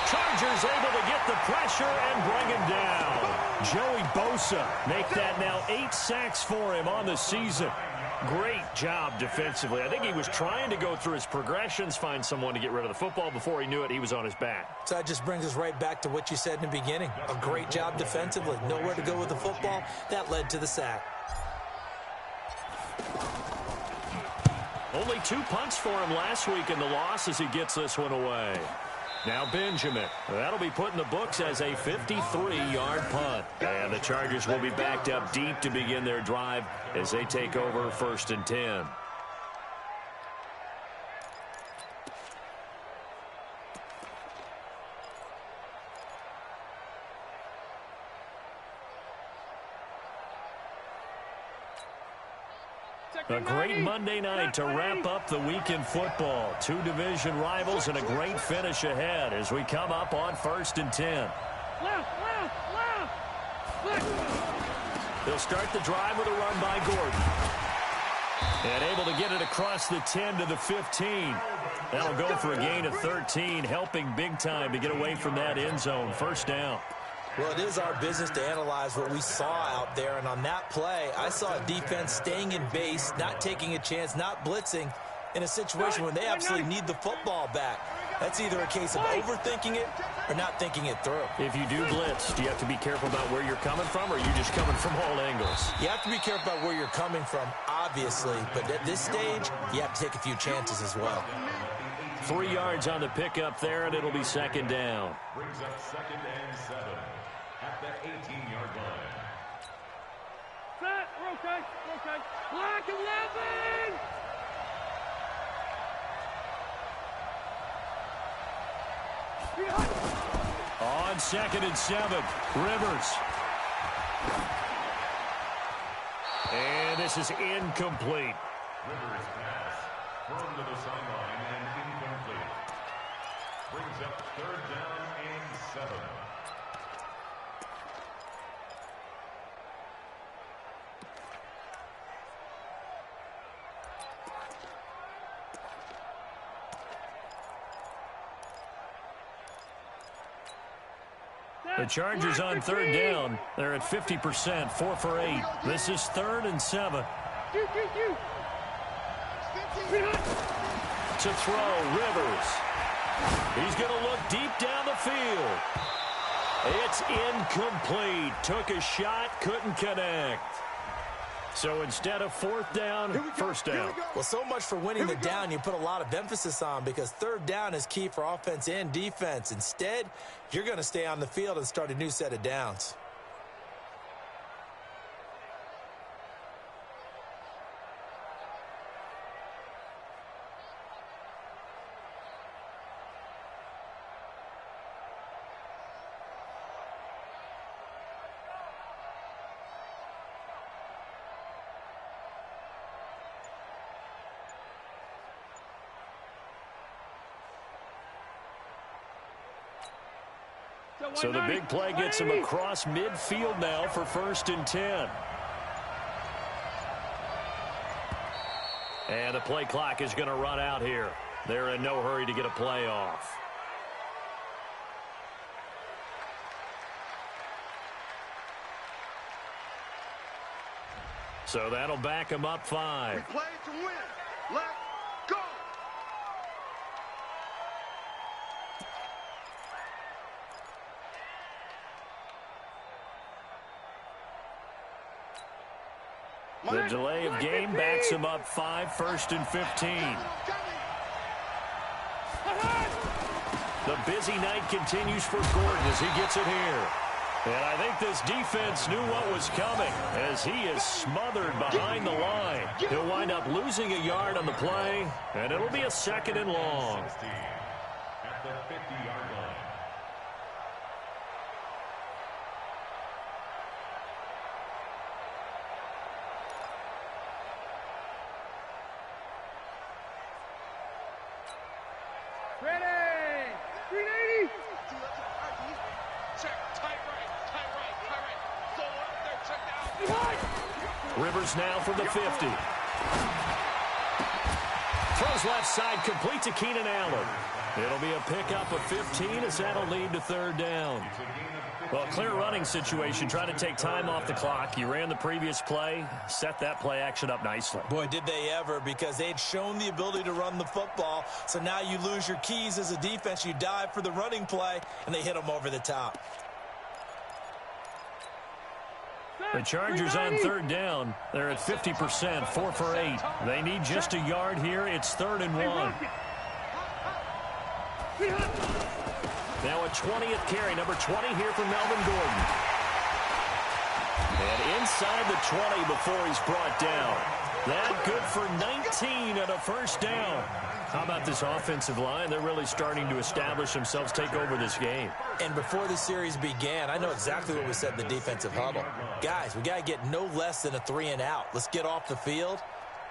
Chargers able to get the pressure and bring him down. Joey Bosa make that now 8 sacks for him on the season. Great job defensively. I think he was trying to go through his progressions, find someone to get rid of the football. Before he knew it, he was on his back. So that just brings us right back to what you said in the beginning. A great job defensively. Nowhere to go with the football. That led to the sack. Only 2 punts for him last week in the loss as he gets this one away. Now Benjamin. That'll be put in the books as a 53-yard punt. And the Chargers will be backed up deep to begin their drive as they take over 1st and 10. A great Monday night to wrap up the week in football. 2 division rivals and a great finish ahead as we come up on 1st and 10. Left. They'll start the drive with a run by Gordon. And able to get it across the 10 to the 15. That'll go for a gain of 13, helping big time to get away from that end zone. First down. Well, it is our business to analyze what we saw out there. And on that play, I saw a defense staying in base, not taking a chance, not blitzing in a situation when they absolutely need the football back. That's either a case of overthinking it or not thinking it through. If you do blitz, do you have to be careful about where you're coming from, or are you just coming from all angles? You have to be careful about where you're coming from, obviously. But at this stage, you have to take a few chances as well. 3 yards on the pickup there, and it'll be 2nd down. Brings up 2nd and 7 at the 18-yard line. Set. We're okay. Black 11. On 2nd and 7, Rivers. And this is incomplete. Rivers pass firm to the sideline and incomplete. Brings up 3rd down and 7. The Chargers on 3rd down. They're at 50%, 4 for 8. This is 3rd and 7. To throw, Rivers. He's going to look deep down the field. It's incomplete. Took a shot, couldn't connect. So instead of fourth down, first down. Well, so much for winning the down you put a lot of emphasis on, because third down is key for offense and defense. Instead, you're going to stay on the field and start a new set of downs. So the big play gets him across midfield now for 1st and 10. And the play clock is going to run out here. They're in no hurry to get a play off. So that'll back him up 5. We play to win. Let's go. The delay of game backs him up 5, 1st and 15. The busy night continues for Gordon as he gets it here. And I think this defense knew what was coming as he is smothered behind the line. He'll wind up losing a yard on the play, and it'll be a 2nd and long. At the 50-yard line. Ready! 380! Check, tight right. So up there, check down. Rivers now from the 50. Throws left side, complete to Keenan Allen. It'll be a pickup of 15 as that'll lead to 3rd down. Well, clear running situation, trying to take time off the clock. You ran the previous play, set that play action up nicely. Boy, did they ever, because they'd shown the ability to run the football. So now you lose your keys as a defense. You dive for the running play, and they hit them over the top. The Chargers on 3rd down. They're at 50%, 4 for 8. They need just a yard here. It's 3rd and 1. Now a 20th carry, number 20 here for Melvin Gordon. And inside the 20 before he's brought down. That good for 19 and a 1st down. How about this offensive line? They're really starting to establish themselves, take over this game. And before the series began, I know exactly what we said in the defensive huddle. Guys, we got to get no less than a 3 and out. Let's get off the field.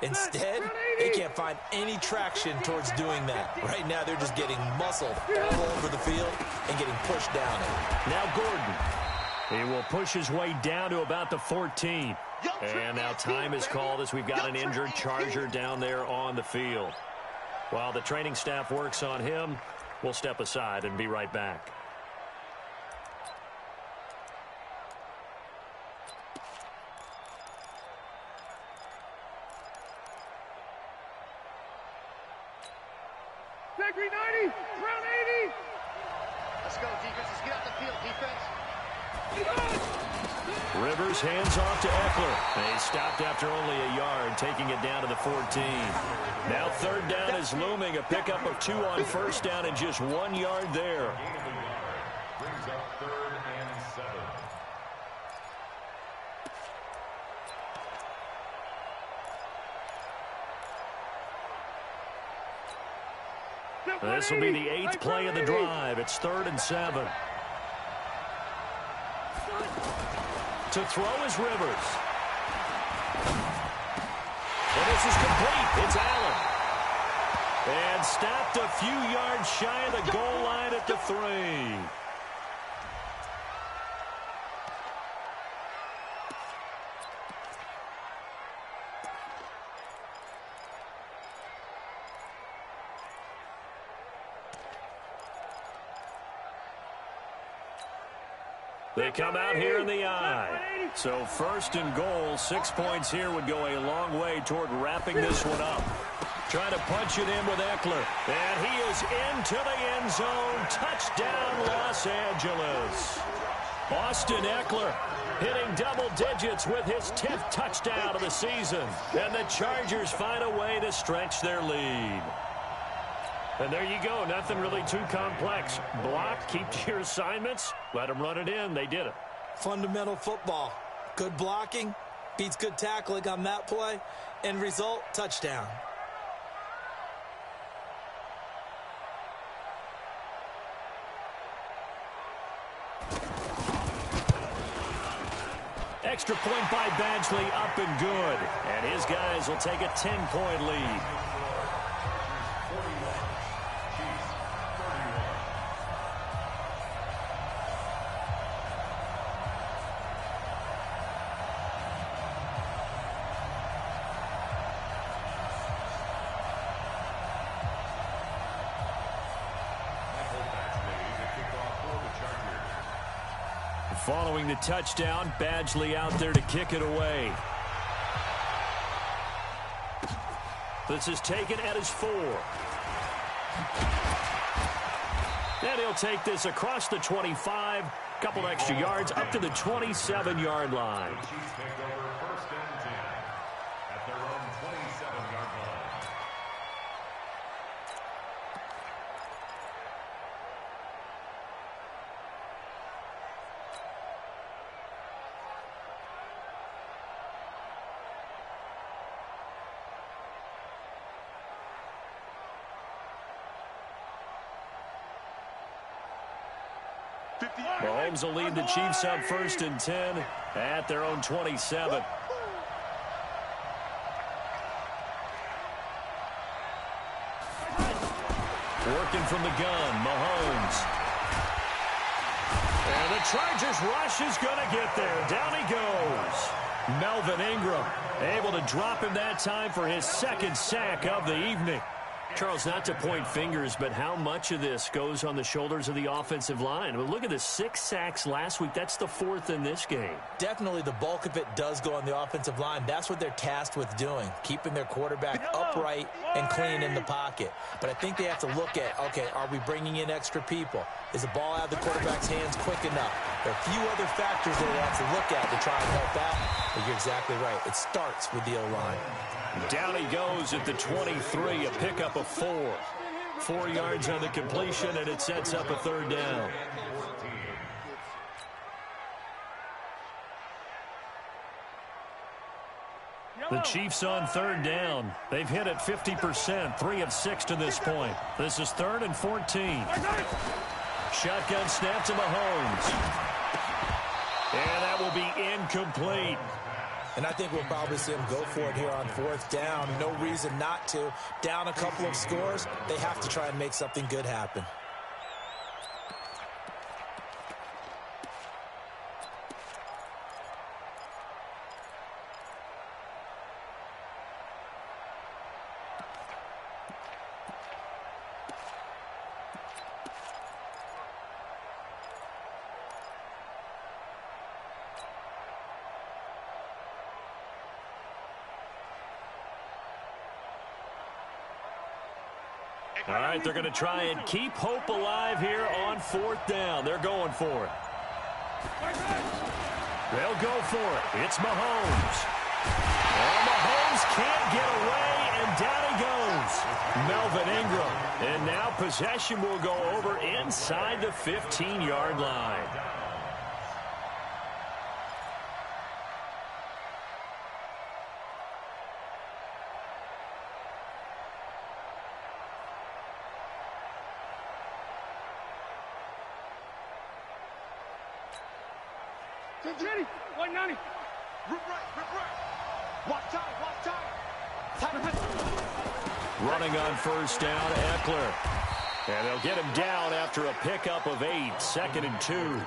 Instead, they can't find any traction towards doing that. Right now, they're just getting muscled all over the field and getting pushed down. Now Gordon. He will push his way down to about the 14. And now time is called as we've got an injured Charger down there on the field. While the training staff works on him, we'll step aside and be right back. Factory 90, round 80. Let's go, defense. Let's get out the field, defense. Rivers hands off to Eckler. They stopped after only a yard, taking it down to the 14. Now 3rd down is looming. A pickup of 2 on 1st down and just 1 yard there. Brings up 3rd and 7. This will be the 8th play of the drive. It's 3rd and 7. To throw is Rivers. And this is complete. It's Allen. And stopped a few yards shy of the goal line at the 3. They come out here in the I. So first and goal, 6 points here would go a long way toward wrapping this one up. Trying to punch it in with Eckler. And he is into the end zone. Touchdown, Los Angeles. Austin Eckler hitting double digits with his 10th touchdown of the season. And the Chargers find a way to stretch their lead. And there you go. Nothing really too complex. Block, keep to your assignments, let them run it in. They did it. Fundamental football. Good blocking beats good tackling on that play. End result, touchdown. Extra point by Badgley, up and good. And his guys will take a 10-point lead. Following the touchdown, Badgley out there to kick it away. This is taken at his 4. And he'll take this across the 25, couple extra yards up to the 27-yard line. Mahomes will lead the Chiefs up 1st and 10 at their own 27. Working from the gun, Mahomes. And the Chargers rush is going to get there. Down he goes. Melvin Ingram able to drop him that time for his 2nd sack of the evening. Charles, not to point fingers, but how much of this goes on the shoulders of the offensive line? Well, look at the 6 sacks last week. That's the 4th in this game. Definitely the bulk of it does go on the offensive line. That's what they're tasked with doing, keeping their quarterback upright and clean in the pocket. But I think they have to look at, okay, are we bringing in extra people? Is the ball out of the quarterback's hands quick enough? There are a few other factors that they have to look at to try and help out. But you're exactly right. It starts with the O-line. Down he goes at the 23, a pickup of 4. 4 yards on the completion, and it sets up a 3rd down. The Chiefs on 3rd down. They've hit it 50%, 3 of 6 to this point. This is 3rd and 14. Shotgun snap to Mahomes. And that will be incomplete. And I think we'll probably see him go for it here on 4th down. No reason not to. Down a couple of scores, they have to try and make something good happen. All right, they're going to try and keep hope alive here on 4th down. They're going for it. They'll go for it. It's Mahomes. And Mahomes can't get away, and down he goes. Melvin Ingram. And now possession will go over inside the 15-yard line. Ready, 190. Rip right. Watch out. Running on 1st down, Eckler. And they'll get him down after a pickup of 8, 2nd and 2.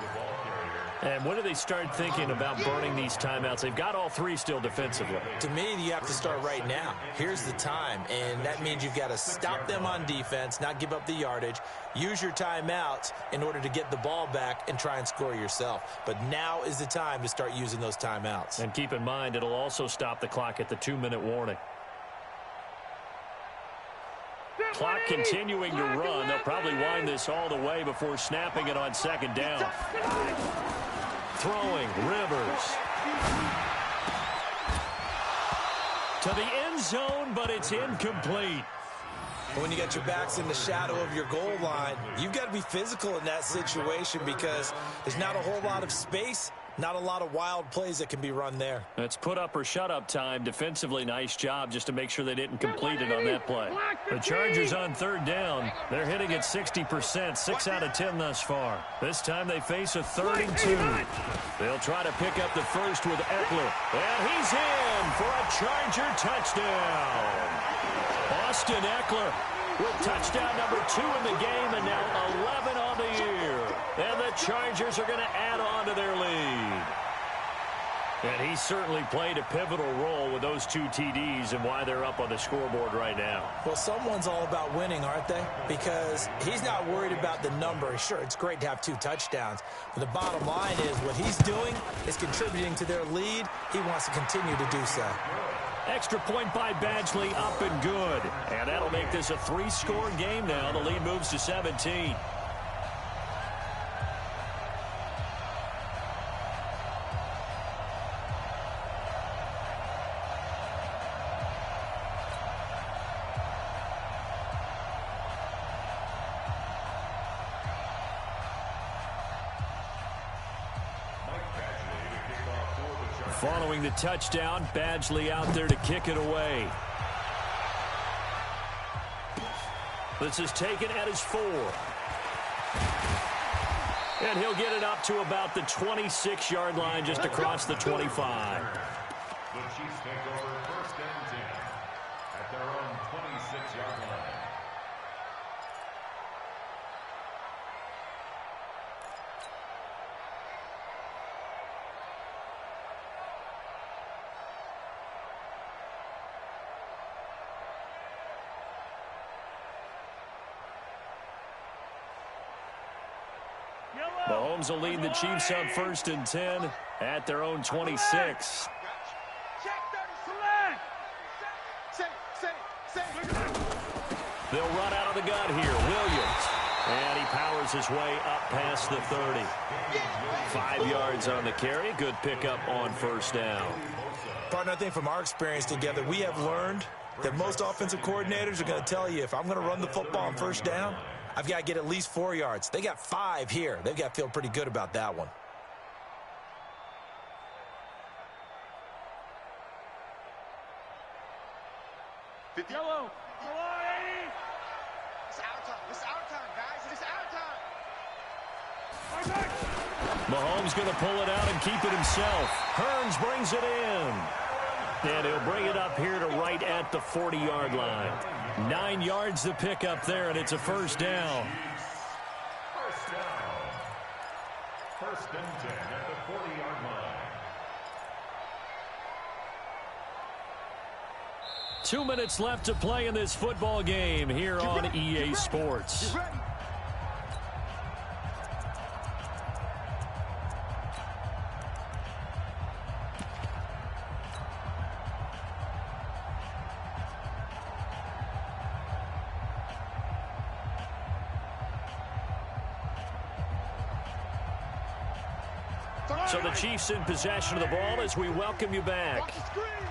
And when do they start thinking about burning these timeouts? They've got all three still defensively. To me, you have to start right now. Here's the time, and that means you've got to stop them on defense, not give up the yardage, use your timeouts in order to get the ball back and try and score yourself. But now is the time to start using those timeouts. And keep in mind, it'll also stop the clock at the 2-minute warning. Clock continuing to run. They'll probably wind this all the way before snapping it on second down. Throwing, Rivers. To the end zone, but it's incomplete. When you got your backs in the shadow of your goal line, you've got to be physical in that situation because there's not a whole lot of space, not a lot of wild plays that can be run there. That's put up or shut up time. Defensively, nice job just to make sure they didn't complete it on that play. The Chargers on third down. They're hitting at 60%, 6 out of 10 thus far. This time they face a 3rd and 2. They'll try to pick up the first with Eckler. And he's in for a Charger touchdown. Austin Eckler with touchdown number 2 in the game and now 11 on the year. And the Chargers are going to add on to their lead. And he certainly played a pivotal role with those 2 TDs and why they're up on the scoreboard right now. Well, someone's all about winning, aren't they? Because he's not worried about the number. Sure, it's great to have 2 touchdowns. But the bottom line is what he's doing is contributing to their lead. He wants to continue to do so. Extra point by Badgley, up and good. And that'll make this a 3-score game now. The lead moves to 17. Following the touchdown, Badgley out there to kick it away. This is taken at his 4. And he'll get it up to about the 26-yard line just across the 25. The Chiefs take over 1st and 10 at their own 26-yard line. Mahomes will lead the Chiefs up 1st and 10 at their own 26. They'll run out of the gun here. Williams. And he powers his way up past the 30. 5 yards on the carry. Good pickup on 1st down. Partner, I think from our experience together, we have learned that most offensive coordinators are going to tell you if I'm going to run the football on 1st down, I've got to get at least 4 yards. They got 5 here. They've got to feel pretty good about that one. Yellow. Come on, 80. It's our time. It's our time, guys. It's our time. Mahomes going to pull it out and keep it himself. Hearns brings it in. And he'll bring it up here to right at the 40-yard line. 9 yards to pick up there, and it's a 1st down. 1st down. 1st and 10 at the 40-yard line. 2 minutes left to play in this football game here on EA Sports. So the Chiefs in possession of the ball as we welcome you back.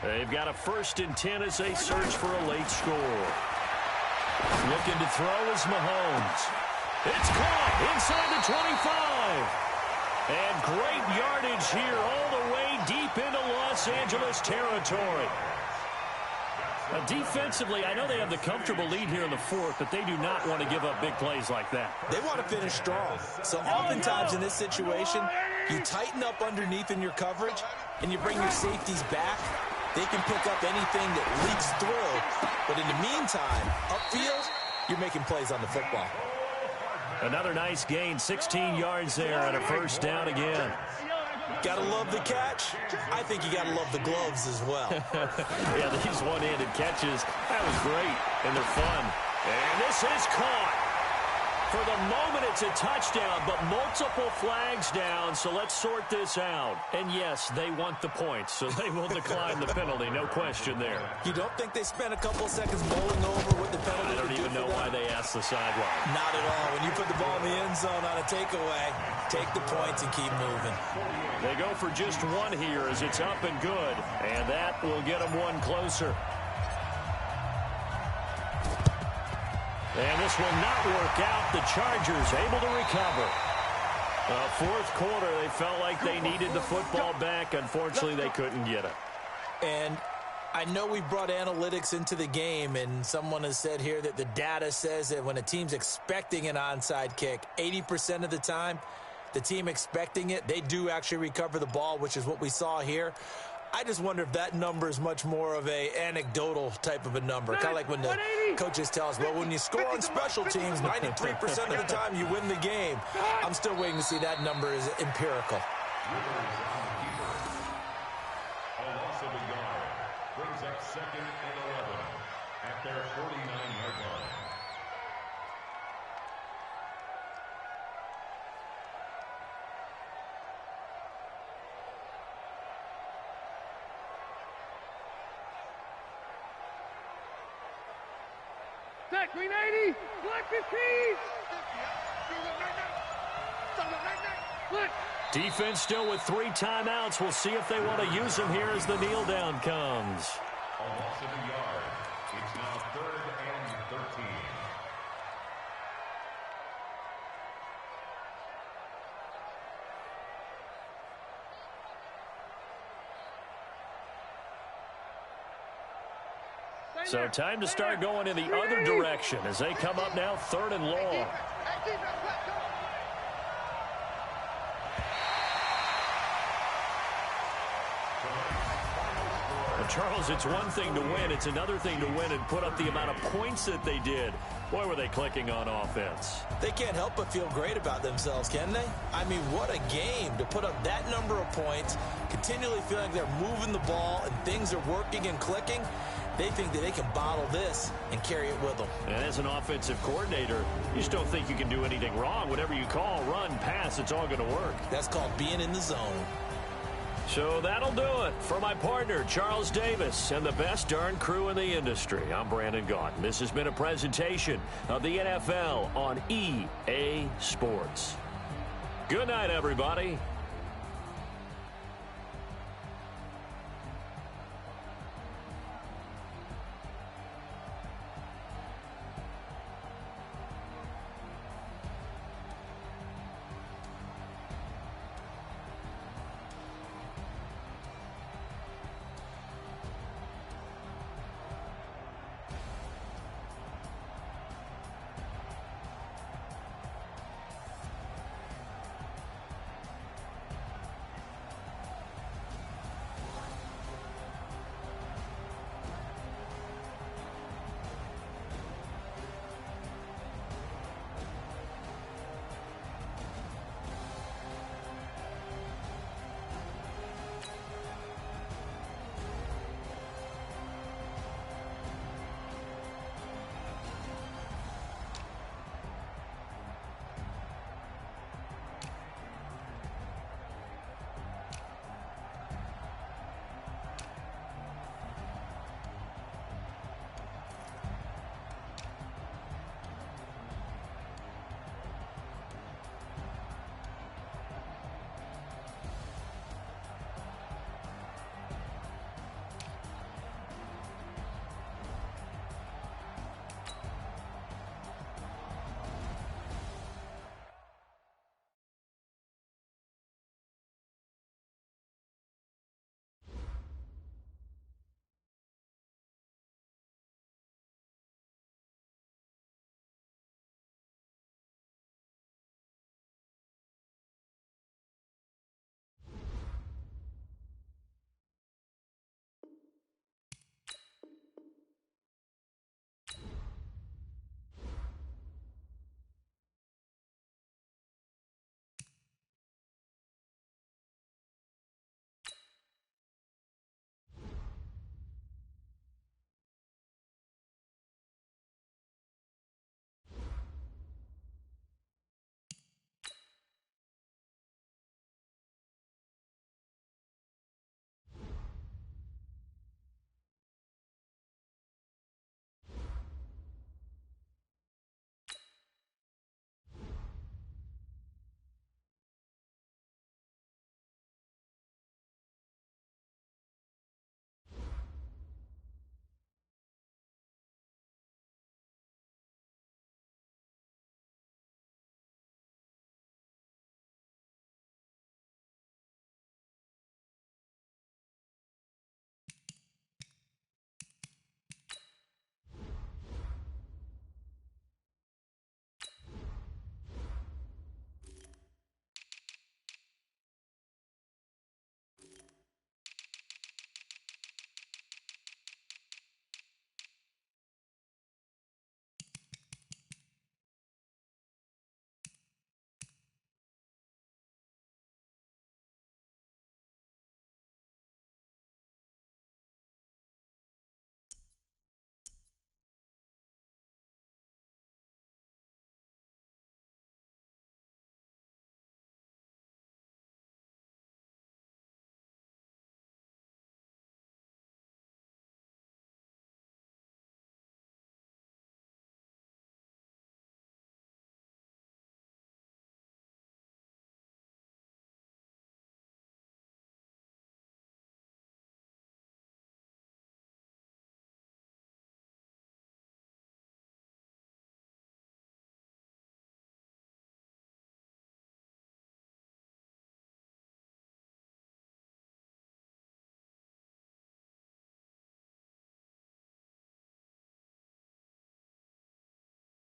They've got a 1st and 10 as they search for a late score. Looking to throw is Mahomes. It's caught inside the 25. And great yardage here all the way deep into Los Angeles territory. Defensively, I know they have the comfortable lead here in the 4th, but they do not want to give up big plays like that. They want to finish strong. So oftentimes in this situation, you tighten up underneath in your coverage, and you bring your safeties back. They can pick up anything that leaks through. But in the meantime, upfield, you're making plays on the football. Another nice gain, 16 yards there, and a 1st down again. Gotta love the catch. I think you gotta love the gloves as well. Yeah, these one-handed catches, that was great, and they're fun. And this is caught. For the moment, it's a touchdown, but multiple flags down, so let's sort this out. And yes, they want the points, so they will decline the penalty, no question there. You don't think they spent a couple seconds mulling over what the penalty I don't even know why they asked the sideline. Not at all. When you put the ball in the end zone on a takeaway, take the points and keep moving. They go for just one here as it's up and good, and that will get them one closer. And this will not work out. The Chargers able to recover. Fourth quarter, they felt like they needed the football back. Unfortunately, they couldn't get it. And I know we brought analytics into the game, and someone has said here that the data says that when a team's expecting an onside kick, 80% of the time, the team expecting it, they do actually recover the ball, which is what we saw here. I just wonder if that number is much more of a anecdotal type of a number. Kind of like when the coaches tell us, well, when you score on special teams, 93% of the time you win the game. I'm still waiting to see that number is empirical. A loss of a yard brings up 2nd and 11 at their 49-yard line. Set, green 80, black 15. Flip. Defense still with 3 timeouts. We'll see if they want to use them here as the kneel down comes. A loss of a yard. It's now 3rd and 13. So time to start going in the other direction as they come up now 3rd and long. Well, Charles, it's one thing to win. It's another thing to win and put up the amount of points that they did. Boy, were they clicking on offense. They can't help but feel great about themselves, can they? I mean, what a game to put up that number of points, continually feeling like they're moving the ball and things are working and clicking. They think that they can bottle this and carry it with them. And as an offensive coordinator, you just don't think you can do anything wrong. Whatever you call, run, pass, it's all going to work. That's called being in the zone. So that'll do it for my partner, Charles Davis, and the best darn crew in the industry. I'm Brandon Gaudin. This has been a presentation of the NFL on EA Sports. Good night, everybody.